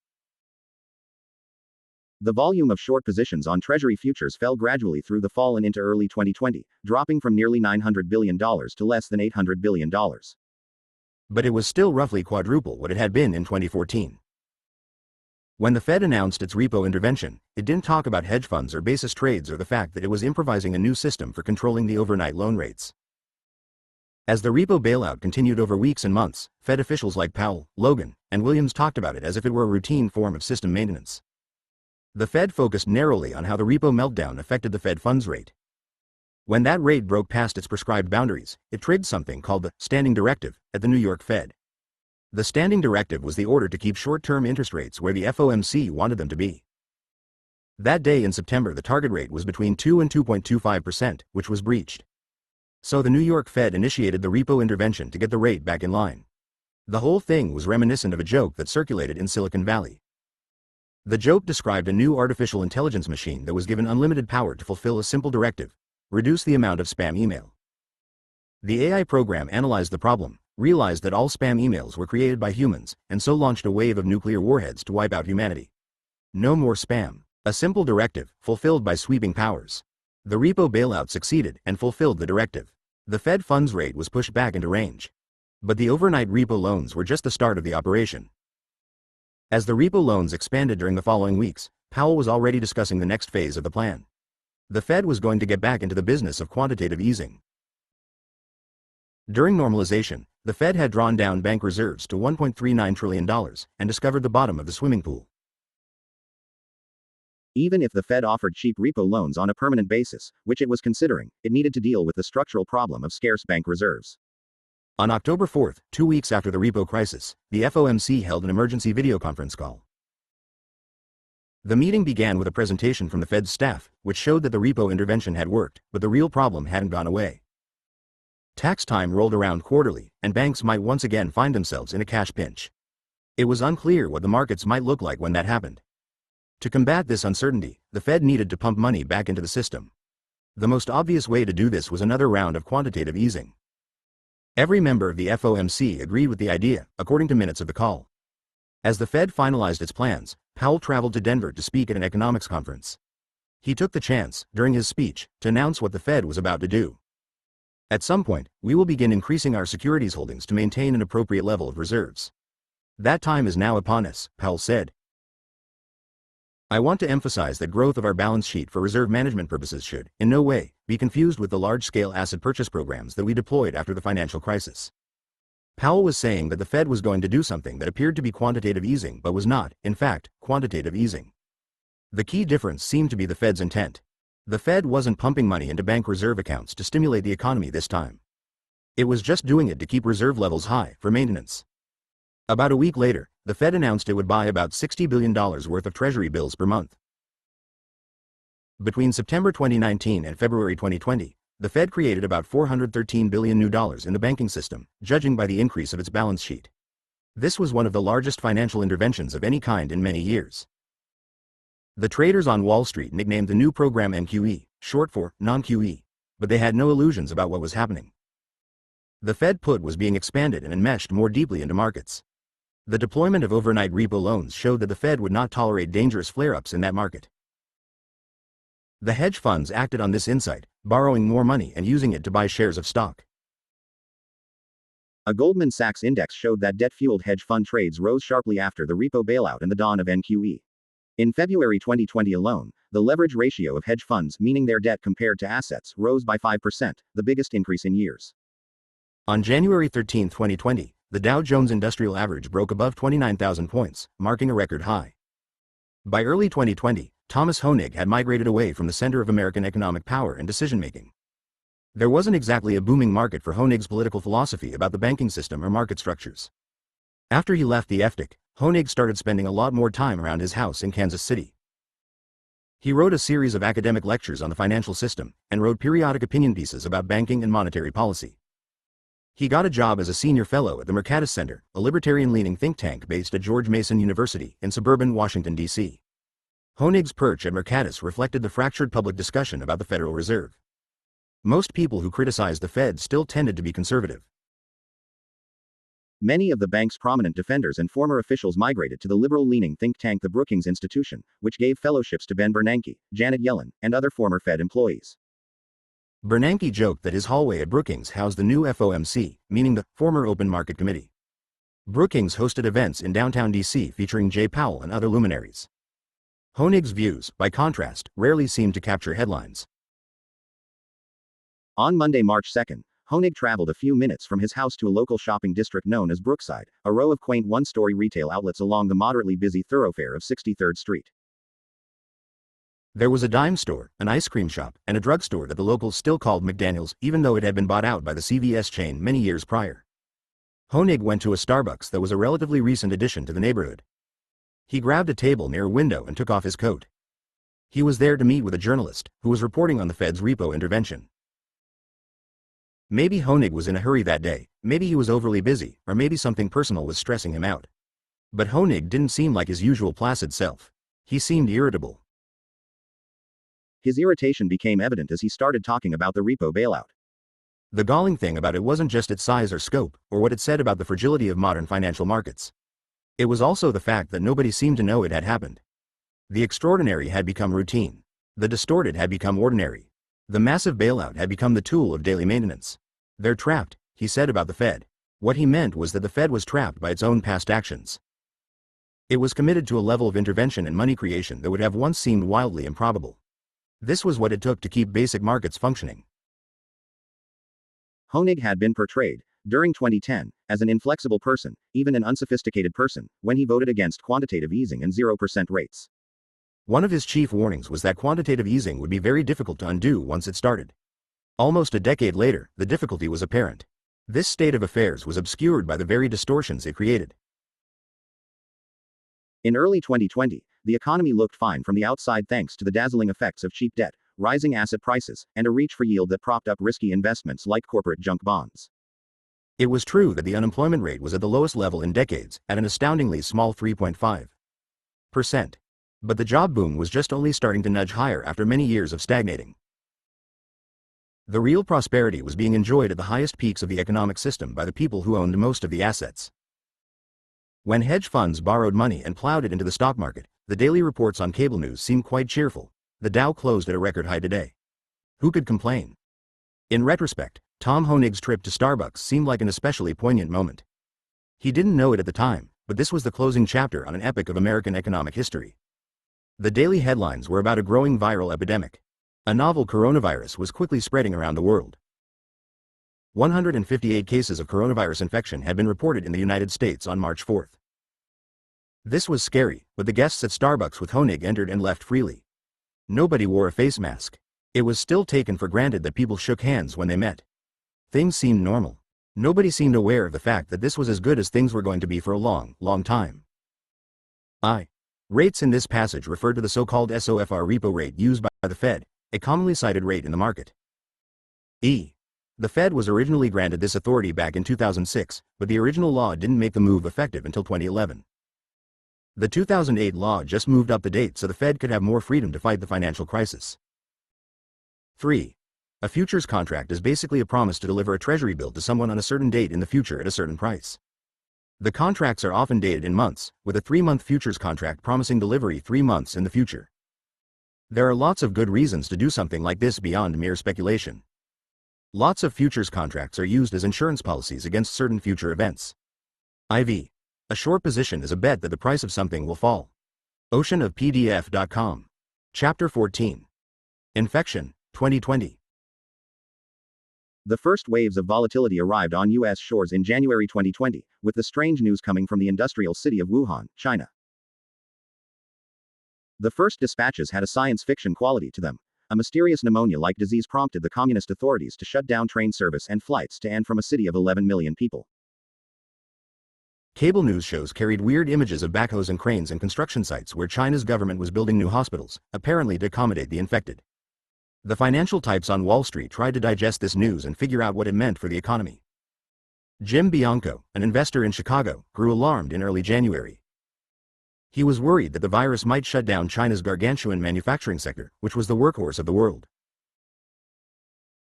The volume of short positions on Treasury futures fell gradually through the fall and into early 2020, dropping from nearly $900 billion to less than $800 billion. But it was still roughly quadruple what it had been in 2014. When the Fed announced its repo intervention, it didn't talk about hedge funds or basis trades or the fact that it was improvising a new system for controlling the overnight loan rates. As the repo bailout continued over weeks and months, Fed officials like Powell, Logan, and Williams talked about it as if it were a routine form of system maintenance. The Fed focused narrowly on how the repo meltdown affected the Fed funds rate. When that rate broke past its prescribed boundaries, it triggered something called the Standing Directive at the New York Fed. The Standing Directive was the order to keep short-term interest rates where the FOMC wanted them to be. That day in September, the target rate was between 2 and 2.25%, which was breached. So the New York Fed initiated the repo intervention to get the rate back in line. The whole thing was reminiscent of a joke that circulated in Silicon Valley. The joke described a new artificial intelligence machine that was given unlimited power to fulfill a simple directive: reduce the amount of spam email. The AI program analyzed the problem, realized that all spam emails were created by humans, and so launched a wave of nuclear warheads to wipe out humanity. No more spam. A simple directive, fulfilled by sweeping powers. The repo bailout succeeded and fulfilled the directive. The Fed funds rate was pushed back into range. But the overnight repo loans were just the start of the operation. As the repo loans expanded during the following weeks, Powell was already discussing the next phase of the plan. The Fed was going to get back into the business of quantitative easing. During normalization, the Fed had drawn down bank reserves to $1.39 trillion and discovered the bottom of the swimming pool. Even if the Fed offered cheap repo loans on a permanent basis, which it was considering, it needed to deal with the structural problem of scarce bank reserves. On October 4, 2 weeks after the repo crisis, the FOMC held an emergency video conference call. The meeting began with a presentation from the Fed's staff, which showed that the repo intervention had worked, but the real problem hadn't gone away. Tax time rolled around quarterly, and banks might once again find themselves in a cash pinch. It was unclear what the markets might look like when that happened. To combat this uncertainty, the Fed needed to pump money back into the system. The most obvious way to do this was another round of quantitative easing. Every member of the FOMC agreed with the idea, according to minutes of the call. As the Fed finalized its plans, Powell traveled to Denver to speak at an economics conference. He took the chance, during his speech, to announce what the Fed was about to do. At some point, we will begin increasing our securities holdings to maintain an appropriate level of reserves. That time is now upon us, Powell said. I want to emphasize that growth of our balance sheet for reserve management purposes should, in no way, be confused with the large-scale asset purchase programs that we deployed after the financial crisis. Powell was saying that the Fed was going to do something that appeared to be quantitative easing but was not, in fact, quantitative easing. The key difference seemed to be the Fed's intent. The Fed wasn't pumping money into bank reserve accounts to stimulate the economy this time. It was just doing it to keep reserve levels high, for maintenance. About a week later, the Fed announced it would buy about $60 billion worth of Treasury bills per month. Between September 2019 and February 2020, the Fed created about $413 billion new dollars in the banking system, judging by the increase of its balance sheet. This was one of the largest financial interventions of any kind in many years. The traders on Wall Street nicknamed the new program NQE, short for non-QE, but they had no illusions about what was happening. The Fed put was being expanded and enmeshed more deeply into markets. The deployment of overnight repo loans showed that the Fed would not tolerate dangerous flare-ups in that market. The hedge funds acted on this insight, borrowing more money and using it to buy shares of stock. A Goldman Sachs index showed that debt-fueled hedge fund trades rose sharply after the repo bailout and the dawn of NQE. In February 2020 alone, the leverage ratio of hedge funds, meaning their debt compared to assets, rose by 5%, the biggest increase in years. On January 13, 2020, the Dow Jones Industrial Average broke above 29,000 points, marking a record high. By early 2020, Thomas Hoenig had migrated away from the center of American economic power and decision-making. There wasn't exactly a booming market for Hoenig's political philosophy about the banking system or market structures. After he left the FDIC, Hoenig started spending a lot more time around his house in Kansas City. He wrote a series of academic lectures on the financial system, and wrote periodic opinion pieces about banking and monetary policy. He got a job as a senior fellow at the Mercatus Center, a libertarian-leaning think tank based at George Mason University in suburban Washington, D.C. Hoenig's perch at Mercatus reflected the fractured public discussion about the Federal Reserve. Most people who criticized the Fed still tended to be conservative. Many of the bank's prominent defenders and former officials migrated to the liberal-leaning think tank the Brookings Institution, which gave fellowships to Ben Bernanke, Janet Yellen, and other former Fed employees. Bernanke joked that his hallway at Brookings housed the new FOMC, meaning the former Open Market Committee. Brookings hosted events in downtown D.C. featuring Jay Powell and other luminaries. Hoenig's views, by contrast, rarely seemed to capture headlines. On Monday, March 2, Hoenig traveled a few minutes from his house to a local shopping district known as Brookside, a row of quaint one-story retail outlets along the moderately busy thoroughfare of 63rd Street. There was a dime store, an ice cream shop, and a drugstore that the locals still called McDaniel's, even though it had been bought out by the CVS chain many years prior. Hoenig went to a Starbucks that was a relatively recent addition to the neighborhood. He grabbed a table near a window and took off his coat. He was there to meet with a journalist, who was reporting on the Fed's repo intervention. Maybe Hoenig was in a hurry that day, maybe he was overly busy, or maybe something personal was stressing him out. But Hoenig didn't seem like his usual placid self. He seemed irritable. His irritation became evident as he started talking about the repo bailout. The galling thing about it wasn't just its size or scope, or what it said about the fragility of modern financial markets. It was also the fact that nobody seemed to know it had happened. The extraordinary had become routine. The distorted had become ordinary. The massive bailout had become the tool of daily maintenance. They're trapped, he said about the Fed. What he meant was that the Fed was trapped by its own past actions. It was committed to a level of intervention and money creation that would have once seemed wildly improbable. This was what it took to keep basic markets functioning. Hoenig had been portrayed, during 2010, as an inflexible person, even an unsophisticated person, when he voted against quantitative easing and 0% rates. One of his chief warnings was that quantitative easing would be very difficult to undo once it started. Almost a decade later, the difficulty was apparent. This state of affairs was obscured by the very distortions it created. In early 2020, the economy looked fine from the outside thanks to the dazzling effects of cheap debt, rising asset prices, and a reach for yield that propped up risky investments like corporate junk bonds. It was true that the unemployment rate was at the lowest level in decades, at an astoundingly small 3.5%. But the job boom was just only starting to nudge higher after many years of stagnating. The real prosperity was being enjoyed at the highest peaks of the economic system by the people who owned most of the assets. When hedge funds borrowed money and plowed it into the stock market, the daily reports on cable news seemed quite cheerful. The Dow closed at a record high today. Who could complain? In retrospect, Tom Hoenig's trip to Starbucks seemed like an especially poignant moment. He didn't know it at the time, but this was the closing chapter on an epic of American economic history. The daily headlines were about a growing viral epidemic. A novel coronavirus was quickly spreading around the world. 158 cases of coronavirus infection had been reported in the United States on March 4. This was scary, but the guests at Starbucks with Hoenig entered and left freely. Nobody wore a face mask. It was still taken for granted that people shook hands when they met. Things seemed normal. Nobody seemed aware of the fact that this was as good as things were going to be for a long, long time. Rates in this passage refer to the so-called SOFR repo rate used by the Fed, a commonly cited rate in the market. The Fed was originally granted this authority back in 2006, but the original law didn't make the move effective until 2011. The 2008 law just moved up the date so the Fed could have more freedom to fight the financial crisis. 3. A futures contract is basically a promise to deliver a treasury bill to someone on a certain date in the future at a certain price. The contracts are often dated in months, with a 3-month futures contract promising delivery 3 months in the future. There are lots of good reasons to do something like this beyond mere speculation. Lots of futures contracts are used as insurance policies against certain future events. IV. A short position is a bet that the price of something will fall. Oceanofpdf.com. Chapter 14. Infection, 2020. The first waves of volatility arrived on U.S. shores in January 2020, with the strange news coming from the industrial city of Wuhan, China. The first dispatches had a science fiction quality to them. A mysterious pneumonia-like disease prompted the communist authorities to shut down train service and flights to and from a city of 11 million people. Cable news shows carried weird images of backhoes and cranes and construction sites where China's government was building new hospitals, apparently to accommodate the infected. The financial types on Wall Street tried to digest this news and figure out what it meant for the economy. Jim Bianco, an investor in Chicago, grew alarmed in early January. He was worried that the virus might shut down China's gargantuan manufacturing sector, which was the workhorse of the world.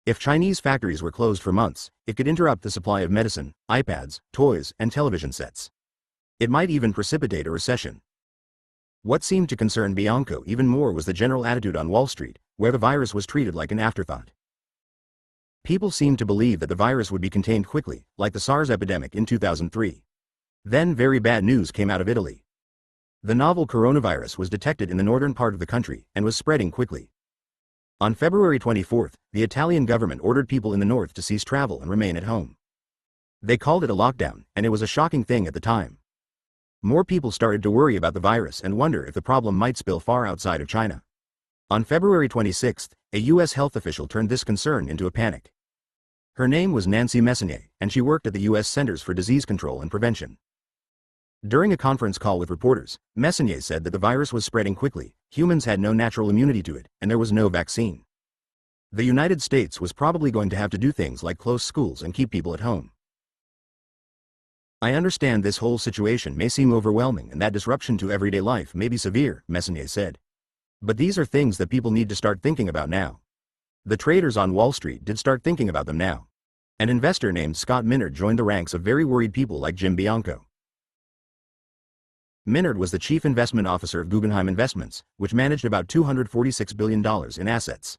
If Chinese factories were closed for months, it could interrupt the supply of medicine, iPads, toys, and television sets. It might even precipitate a recession. What seemed to concern Bianco even more was the general attitude on Wall Street, where the virus was treated like an afterthought. People seemed to believe that the virus would be contained quickly, like the SARS epidemic in 2003. Then very bad news came out of Italy. The novel coronavirus was detected in the northern part of the country and was spreading quickly. On February 24, the Italian government ordered people in the north to cease travel and remain at home. They called it a lockdown, and it was a shocking thing at the time. More people started to worry about the virus and wonder if the problem might spill far outside of China. On February 26, a U.S. health official turned this concern into a panic. Her name was Nancy Messonnier, and she worked at the U.S. Centers for Disease Control and Prevention. During a conference call with reporters, Messonnier said that the virus was spreading quickly, humans had no natural immunity to it, and there was no vaccine. The United States was probably going to have to do things like close schools and keep people at home. I understand this whole situation may seem overwhelming and that disruption to everyday life may be severe, Messonnier said. But these are things that people need to start thinking about now. The traders on Wall Street did start thinking about them now. An investor named Scott Minerd joined the ranks of very worried people like Jim Bianco. Minerd was the chief investment officer of Guggenheim Investments, which managed about $246 billion in assets.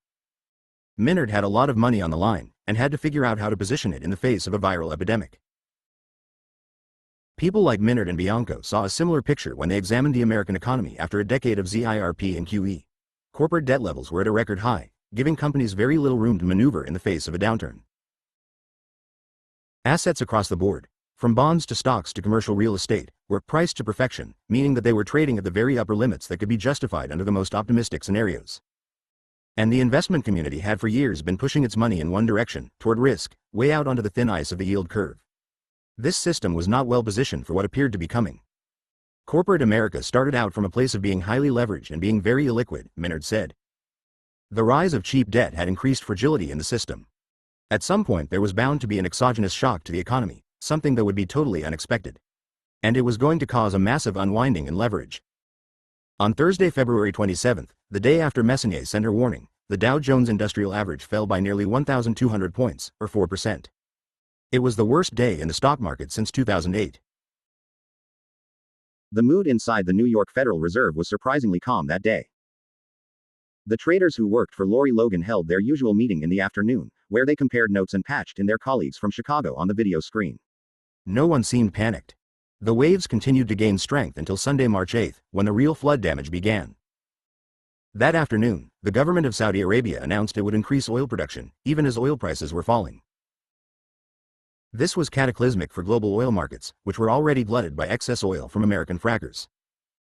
Minerd had a lot of money on the line, and had to figure out how to position it in the face of a viral epidemic. People like Minerd and Bianco saw a similar picture when they examined the American economy after a decade of ZIRP and QE. Corporate debt levels were at a record high, giving companies very little room to maneuver in the face of a downturn. Assets across the board, from bonds to stocks to commercial real estate, were priced to perfection, meaning that they were trading at the very upper limits that could be justified under the most optimistic scenarios. And the investment community had for years been pushing its money in one direction, toward risk, way out onto the thin ice of the yield curve. This system was not well positioned for what appeared to be coming. Corporate America started out from a place of being highly leveraged and being very illiquid, Minerd said. The rise of cheap debt had increased fragility in the system. At some point there was bound to be an exogenous shock to the economy, something that would be totally unexpected. And it was going to cause a massive unwinding in leverage. On Thursday, February 27, the day after Messonnier sent her warning, the Dow Jones Industrial Average fell by nearly 1,200 points, or 4%. It was the worst day in the stock market since 2008. The mood inside the New York Federal Reserve was surprisingly calm that day. The traders who worked for Lori Logan held their usual meeting in the afternoon, where they compared notes and patched in their colleagues from Chicago on the video screen. No one seemed panicked. The waves continued to gain strength until Sunday, March 8, when the real flood damage began. That afternoon, the government of Saudi Arabia announced it would increase oil production, even as oil prices were falling. This was cataclysmic for global oil markets, which were already glutted by excess oil from American frackers.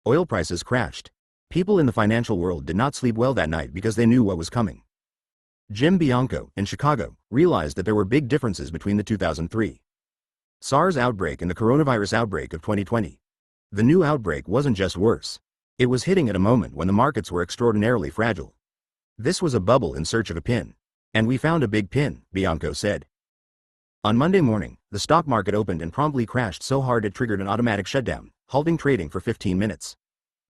Oil prices crashed. People in the financial world did not sleep well that night because they knew what was coming. Jim Bianco, in Chicago, realized that there were big differences between the 2003 SARS outbreak and the coronavirus outbreak of 2020. The new outbreak wasn't just worse. It was hitting at a moment when the markets were extraordinarily fragile. This was a bubble in search of a pin. And we found a big pin, Bianco said. On Monday morning, the stock market opened and promptly crashed so hard it triggered an automatic shutdown, halting trading for 15 minutes.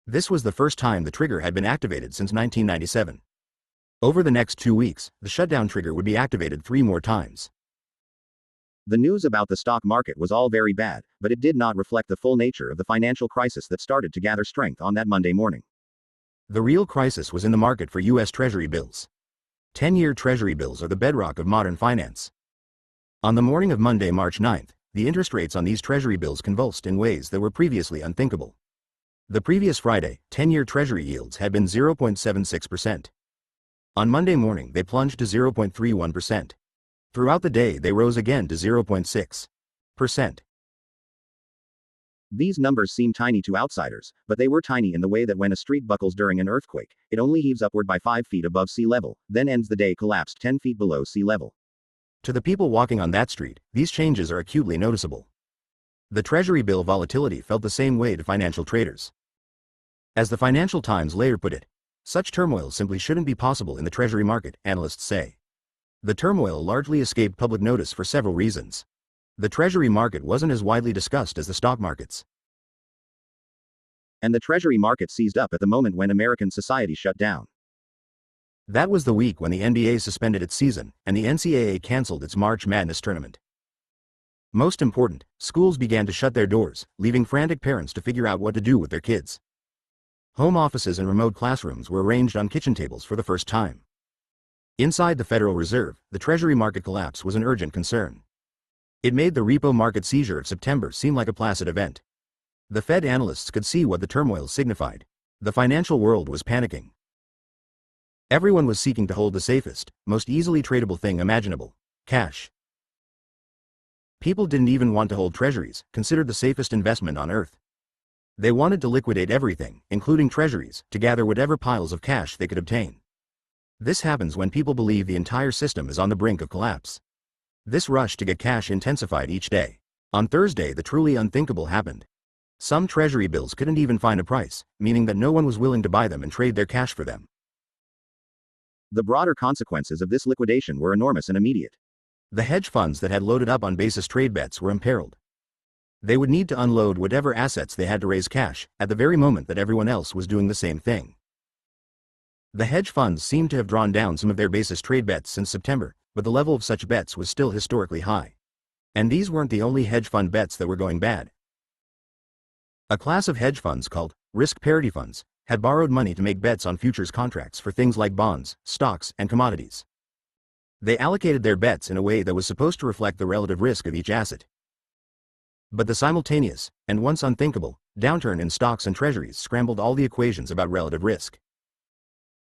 This was the first time the trigger had been activated since 1997. Over the next 2 weeks, the shutdown trigger would be activated 3 more times. The news about the stock market was all very bad, but it did not reflect the full nature of the financial crisis that started to gather strength on that Monday morning. The real crisis was in the market for U.S. Treasury bills. 10-year Treasury bills are the bedrock of modern finance. On the morning of Monday, March 9th, the interest rates on these Treasury bills convulsed in ways that were previously unthinkable. The previous Friday, 10-year Treasury yields had been 0.76%. On Monday morning, they plunged to 0.31%. Throughout the day, they rose again to 0.6%. These numbers seem tiny to outsiders, but they were tiny in the way that when a street buckles during an earthquake, it only heaves upward by 5 feet above sea level, then ends the day collapsed 10 feet below sea level. To the people walking on that street, these changes are acutely noticeable. The Treasury bill volatility felt the same way to financial traders. As the Financial Times later put it, such turmoil simply shouldn't be possible in the Treasury market, analysts say. The turmoil largely escaped public notice for several reasons. The Treasury market wasn't as widely discussed as the stock markets. And the Treasury market seized up at the moment when American society shut down. That was the week when the NBA suspended its season, and the NCAA canceled its March Madness tournament. Most important, schools began to shut their doors, leaving frantic parents to figure out what to do with their kids. Home offices and remote classrooms were arranged on kitchen tables for the first time. Inside the Federal Reserve, the Treasury market collapse was an urgent concern. It made the repo market seizure of September seem like a placid event. The Fed analysts could see what the turmoil signified. The financial world was panicking. Everyone was seeking to hold the safest, most easily tradable thing imaginable: cash. People didn't even want to hold treasuries, considered the safest investment on earth. They wanted to liquidate everything, including treasuries, to gather whatever piles of cash they could obtain. This happens when people believe the entire system is on the brink of collapse. This rush to get cash intensified each day. On Thursday, the truly unthinkable happened. Some treasury bills couldn't even find a price, meaning that no one was willing to buy them and trade their cash for them. The broader consequences of this liquidation were enormous and immediate. The hedge funds that had loaded up on basis trade bets were imperiled. They would need to unload whatever assets they had to raise cash, at the very moment that everyone else was doing the same thing. The hedge funds seemed to have drawn down some of their basis trade bets since September, but the level of such bets was still historically high. And these weren't the only hedge fund bets that were going bad. A class of hedge funds called risk parity funds had borrowed money to make bets on futures contracts for things like bonds, stocks, and commodities. They allocated their bets in a way that was supposed to reflect the relative risk of each asset. But the simultaneous, and once unthinkable, downturn in stocks and treasuries scrambled all the equations about relative risk.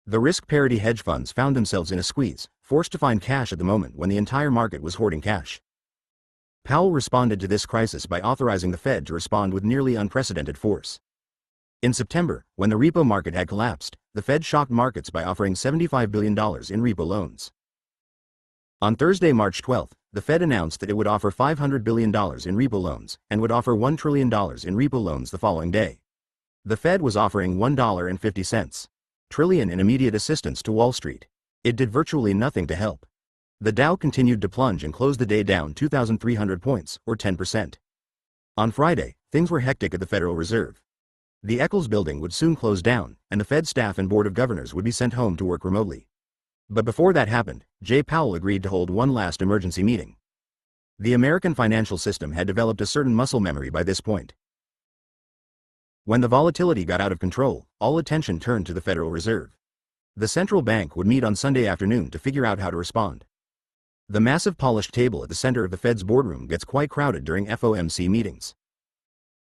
The risk parity hedge funds found themselves in a squeeze, forced to find cash at the moment when the entire market was hoarding cash. Powell responded to this crisis by authorizing the Fed to respond with nearly unprecedented force. In September, when the repo market had collapsed, the Fed shocked markets by offering $75 billion in repo loans. On Thursday, March 12th, the Fed announced that it would offer $500 billion in repo loans, and would offer $1 trillion in repo loans the following day. The Fed was offering $1.50 trillion in immediate assistance to Wall Street. It did virtually nothing to help. The Dow continued to plunge and closed the day down 2,300 points, or 10%. On Friday, things were hectic at the Federal Reserve. The Eccles building would soon close down, and the Fed staff and Board of Governors would be sent home to work remotely. But before that happened, Jay Powell agreed to hold one last emergency meeting. The American financial system had developed a certain muscle memory by this point. When the volatility got out of control, all attention turned to the Federal Reserve. The central bank would meet on Sunday afternoon to figure out how to respond. The massive polished table at the center of the Fed's boardroom gets quite crowded during FOMC meetings.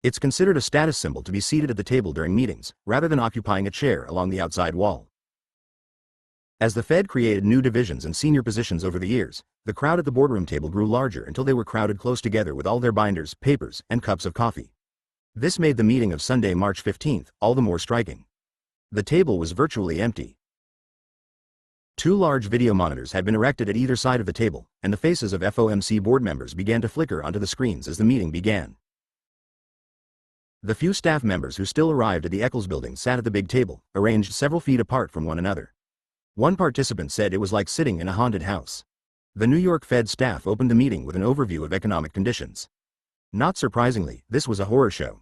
It's considered a status symbol to be seated at the table during meetings, rather than occupying a chair along the outside wall. As the Fed created new divisions and senior positions over the years, the crowd at the boardroom table grew larger until they were crowded close together with all their binders, papers, and cups of coffee. This made the meeting of Sunday, March 15th, all the more striking. The table was virtually empty. 2 large video monitors had been erected at either side of the table, and the faces of FOMC board members began to flicker onto the screens as the meeting began. The few staff members who still arrived at the Eccles building sat at the big table, arranged several feet apart from one another. One participant said it was like sitting in a haunted house. The New York Fed staff opened the meeting with an overview of economic conditions. Not surprisingly, this was a horror show.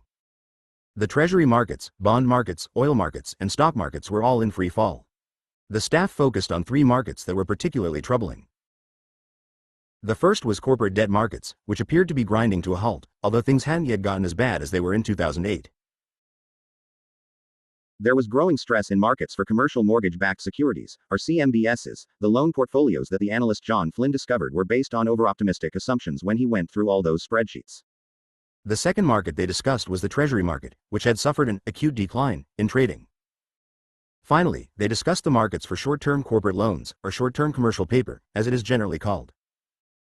The treasury markets, bond markets, oil markets, and stock markets were all in free fall. The staff focused on three markets that were particularly troubling. The first was corporate debt markets, which appeared to be grinding to a halt, although things hadn't yet gotten as bad as they were in 2008. There was growing stress in markets for commercial mortgage-backed securities, or CMBSs, the loan portfolios that the analyst John Flynn discovered were based on overoptimistic assumptions when he went through all those spreadsheets. The second market they discussed was the treasury market, which had suffered an acute decline in trading. Finally, they discussed the markets for short-term corporate loans, or short-term commercial paper, as it is generally called.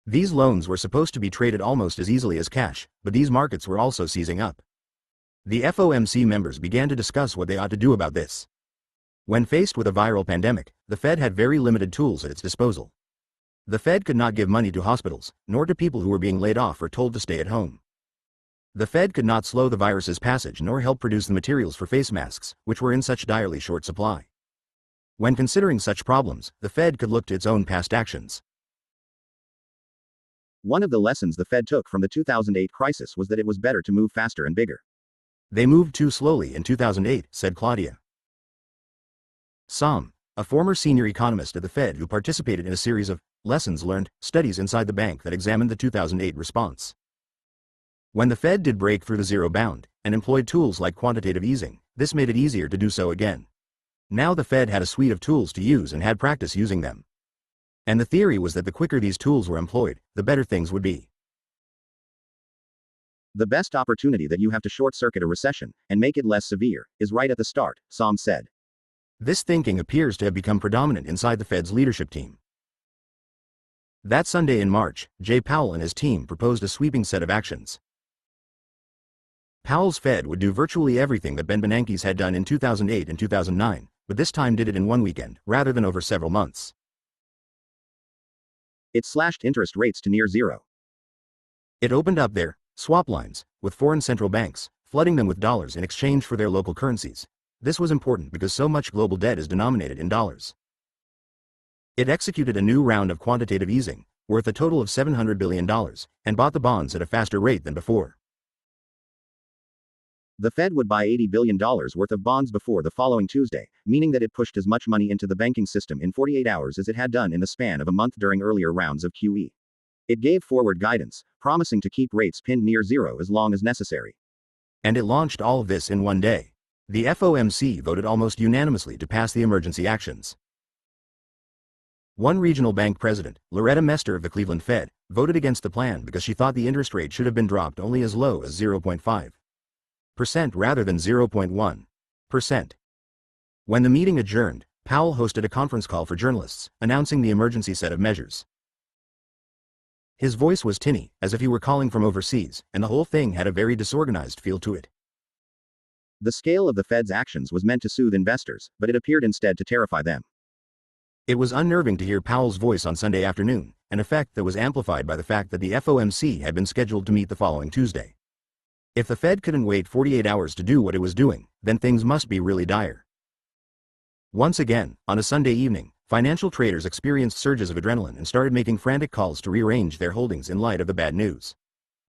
These loans were supposed to be traded almost as easily as cash, but these markets were also seizing up. The FOMC members began to discuss what they ought to do about this. When faced with a viral pandemic, the Fed had very limited tools at its disposal. The Fed could not give money to hospitals, nor to people who were being laid off or told to stay at home. The Fed could not slow the virus's passage nor help produce the materials for face masks, which were in such direly short supply. When considering such problems, the Fed could look to its own past actions. One of the lessons the Fed took from the 2008 crisis was that it was better to move faster and bigger. They moved too slowly in 2008, said Claudia Sahm, a former senior economist at the Fed who participated in a series of lessons learned studies inside the bank that examined the 2008 response. When the Fed did break through the zero bound and employed tools like quantitative easing, this made it easier to do so again. Now the Fed had a suite of tools to use and had practice using them. And the theory was that the quicker these tools were employed, the better things would be. The best opportunity that you have to short-circuit a recession, and make it less severe, is right at the start, Sahm said. This thinking appears to have become predominant inside the Fed's leadership team. That Sunday in March, Jay Powell and his team proposed a sweeping set of actions. Powell's Fed would do virtually everything that Ben Bernanke's had done in 2008 and 2009, but this time did it in one weekend, rather than over several months. It slashed interest rates to near zero. It opened up their swap lines with foreign central banks, flooding them with dollars in exchange for their local currencies. This was important because so much global debt is denominated in dollars. It executed a new round of quantitative easing, worth a total of $700 billion, and bought the bonds at a faster rate than before. The Fed would buy $80 billion worth of bonds before the following Tuesday, meaning that it pushed as much money into the banking system in 48 hours as it had done in the span of a month during earlier rounds of QE. It gave forward guidance, promising to keep rates pinned near zero as long as necessary. And it launched all of this in one day. The FOMC voted almost unanimously to pass the emergency actions. One regional bank president, Loretta Mester of the Cleveland Fed, voted against the plan because she thought the interest rate should have been dropped only as low as 0.5% rather than 0.1%. When the meeting adjourned, Powell hosted a conference call for journalists, announcing the emergency set of measures. His voice was tinny, as if he were calling from overseas, and the whole thing had a very disorganized feel to it. The scale of the Fed's actions was meant to soothe investors, but it appeared instead to terrify them. It was unnerving to hear Powell's voice on Sunday afternoon, an effect that was amplified by the fact that the FOMC had been scheduled to meet the following Tuesday. If the Fed couldn't wait 48 hours to do what it was doing, then things must be really dire. Once again, on a Sunday evening, financial traders experienced surges of adrenaline and started making frantic calls to rearrange their holdings in light of the bad news.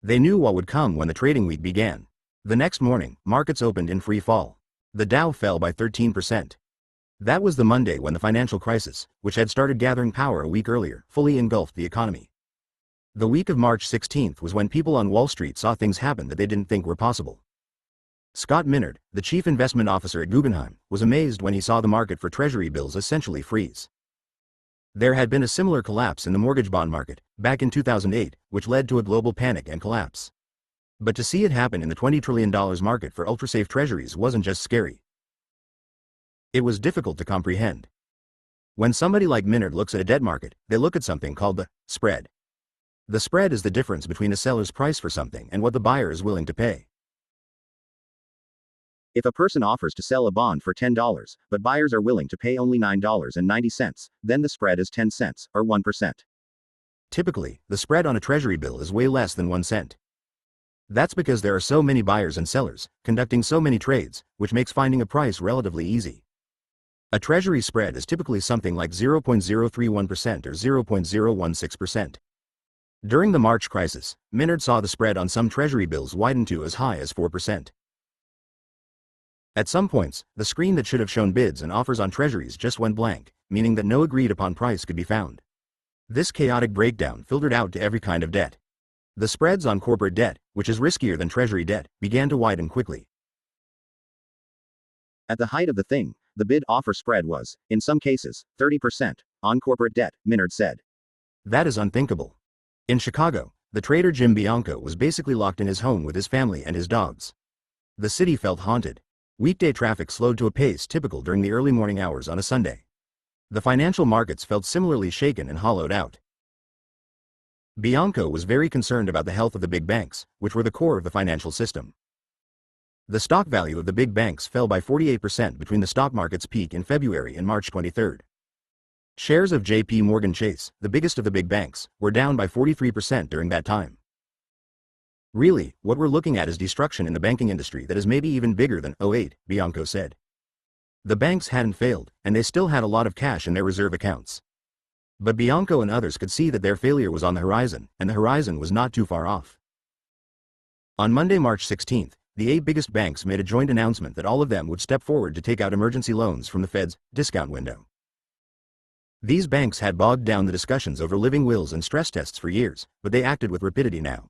They knew what would come when the trading week began. The next morning, markets opened in free fall. The Dow fell by 13%. That was the Monday when the financial crisis, which had started gathering power a week earlier, fully engulfed the economy. The week of March 16th was when people on Wall Street saw things happen that they didn't think were possible. Scott Minerd, the chief investment officer at Guggenheim, was amazed when he saw the market for treasury bills essentially freeze. There had been a similar collapse in the mortgage bond market, back in 2008, which led to a global panic and collapse. But to see it happen in the $20 trillion market for ultra-safe treasuries wasn't just scary. It was difficult to comprehend. When somebody like Minerd looks at a debt market, they look at something called the spread. The spread is the difference between a seller's price for something and what the buyer is willing to pay. If a person offers to sell a bond for $10, but buyers are willing to pay only $9.90, then the spread is 10 cents, or 1%. Typically, the spread on a treasury bill is way less than 1 cent. That's because there are so many buyers and sellers, conducting so many trades, which makes finding a price relatively easy. A treasury spread is typically something like 0.031% or 0.016%. During the March crisis, Minerd saw the spread on some treasury bills widen to as high as 4%. At some points, the screen that should have shown bids and offers on treasuries just went blank, meaning that no agreed upon price could be found. This chaotic breakdown filtered out to every kind of debt. The spreads on corporate debt, which is riskier than treasury debt, began to widen quickly. At the height of the thing, the bid-offer spread was, in some cases, 30% on corporate debt, Minard said. That is unthinkable. In Chicago, the trader Jim Bianco was basically locked in his home with his family and his dogs. The city felt haunted. Weekday traffic slowed to a pace typical during the early morning hours on a Sunday. The financial markets felt similarly shaken and hollowed out. Bianco was very concerned about the health of the big banks, which were the core of the financial system. The stock value of the big banks fell by 48% between the stock market's peak in February and March 23. Shares of J.P. Morgan Chase, the biggest of the big banks, were down by 43% during that time. Really, what we're looking at is destruction in the banking industry that is maybe even bigger than '08, Bianco said. The banks hadn't failed, and they still had a lot of cash in their reserve accounts. But Bianco and others could see that their failure was on the horizon, and the horizon was not too far off. On Monday, March 16, the 8 biggest banks made a joint announcement that all of them would step forward to take out emergency loans from the Fed's discount window. These banks had bogged down the discussions over living wills and stress tests for years, but they acted with rapidity now.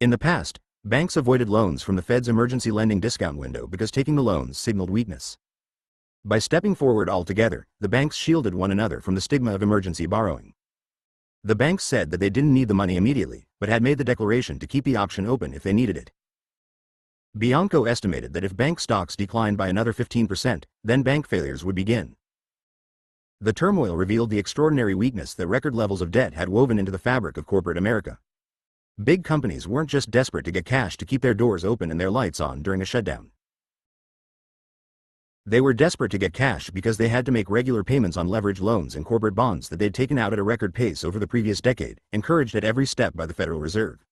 In the past, banks avoided loans from the Fed's emergency lending discount window because taking the loans signaled weakness. By stepping forward altogether, the banks shielded one another from the stigma of emergency borrowing. The banks said that they didn't need the money immediately, but had made the declaration to keep the option open if they needed it. Bianco estimated that if bank stocks declined by another 15%, then bank failures would begin. The turmoil revealed the extraordinary weakness that record levels of debt had woven into the fabric of corporate America. Big companies weren't just desperate to get cash to keep their doors open and their lights on during a shutdown. They were desperate to get cash because they had to make regular payments on leveraged loans and corporate bonds that they'd taken out at a record pace over the previous decade, encouraged at every step by the Federal Reserve.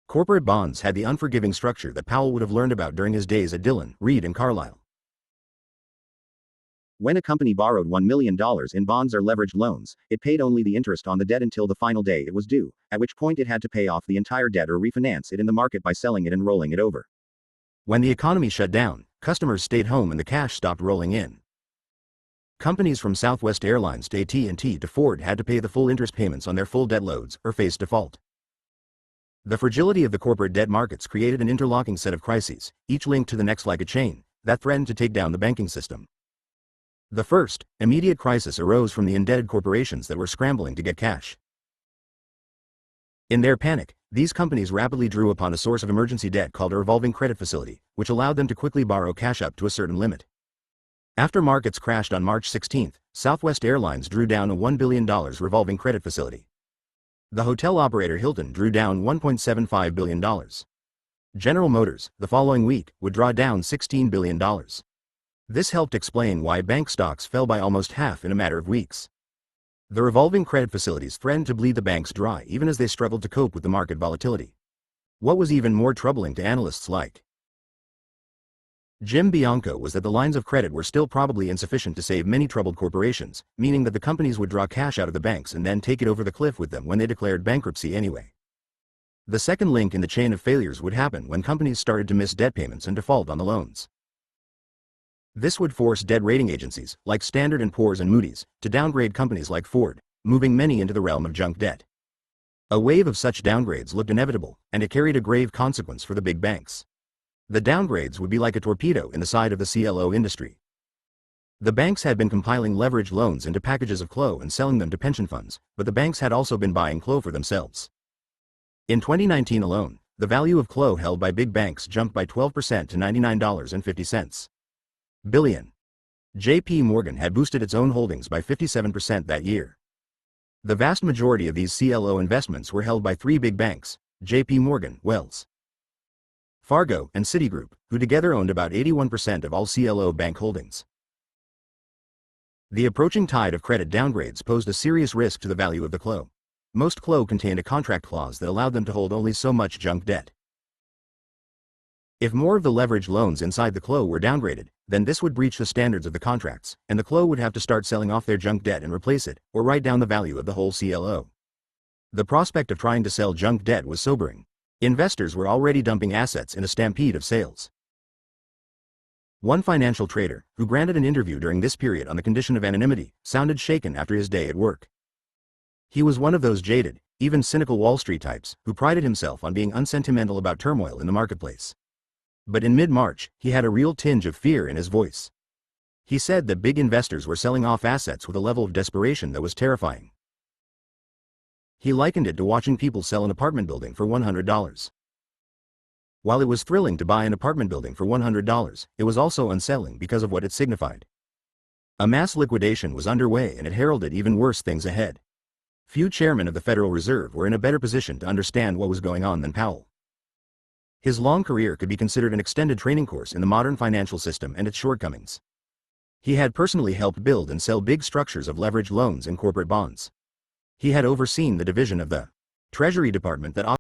Corporate bonds had the unforgiving structure that Powell would have learned about during his days at Dillon, Read and Carlyle. When a company borrowed $1 million in bonds or leveraged loans, it paid only the interest on the debt until the final day it was due, at which point it had to pay off the entire debt or refinance it in the market by selling it and rolling it over. When the economy shut down, customers stayed home and the cash stopped rolling in. Companies from Southwest Airlines to AT&T to Ford had to pay the full interest payments on their full debt loads or face default. The fragility of the corporate debt markets created an interlocking set of crises, each linked to the next like a chain, that threatened to take down the banking system. The first, immediate crisis arose from the indebted corporations that were scrambling to get cash. In their panic, these companies rapidly drew upon a source of emergency debt called a revolving credit facility, which allowed them to quickly borrow cash up to a certain limit. After markets crashed on March 16, Southwest Airlines drew down a $1 billion revolving credit facility. The hotel operator Hilton drew down $1.75 billion. General Motors, the following week, would draw down $16 billion. This helped explain why bank stocks fell by almost half in a matter of weeks. The revolving credit facilities threatened to bleed the banks dry even as they struggled to cope with the market volatility. What was even more troubling to analysts like Jim Bianco was that the lines of credit were still probably insufficient to save many troubled corporations, meaning that the companies would draw cash out of the banks and then take it over the cliff with them when they declared bankruptcy anyway. The second link in the chain of failures would happen when companies started to miss debt payments and default on the loans. This would force debt rating agencies, like Standard & Poor's and Moody's, to downgrade companies like Ford, moving many into the realm of junk debt. A wave of such downgrades looked inevitable, and it carried a grave consequence for the big banks. The downgrades would be like a torpedo in the side of the CLO industry. The banks had been compiling leveraged loans into packages of CLO and selling them to pension funds, but the banks had also been buying CLO for themselves. In 2019 alone, the value of CLO held by big banks jumped by 12% to $99.50 billion. J.P. Morgan had boosted its own holdings by 57% that year. The vast majority of these CLO investments were held by 3 big banks, J.P. Morgan, Wells Fargo, and Citigroup, who together owned about 81% of all CLO bank holdings. The approaching tide of credit downgrades posed a serious risk to the value of the CLO. Most CLO contained a contract clause that allowed them to hold only so much junk debt. If more of the leveraged loans inside the CLO were downgraded, then this would breach the standards of the contracts, and the CLO would have to start selling off their junk debt and replace it, or write down the value of the whole CLO. The prospect of trying to sell junk debt was sobering. Investors were already dumping assets in a stampede of sales. One financial trader, who granted an interview during this period on the condition of anonymity, sounded shaken after his day at work. He was one of those jaded, even cynical Wall Street types, who prided himself on being unsentimental about turmoil in the marketplace. But in mid-March, he had a real tinge of fear in his voice. He said that big investors were selling off assets with a level of desperation that was terrifying. He likened it to watching people sell an apartment building for $100. While it was thrilling to buy an apartment building for $100, it was also unsettling because of what it signified. A mass liquidation was underway and it heralded even worse things ahead. Few chairmen of the Federal Reserve were in a better position to understand what was going on than Powell. His long career could be considered an extended training course in the modern financial system and its shortcomings. He had personally helped build and sell big structures of leveraged loans and corporate bonds. He had overseen the division of the Treasury Department that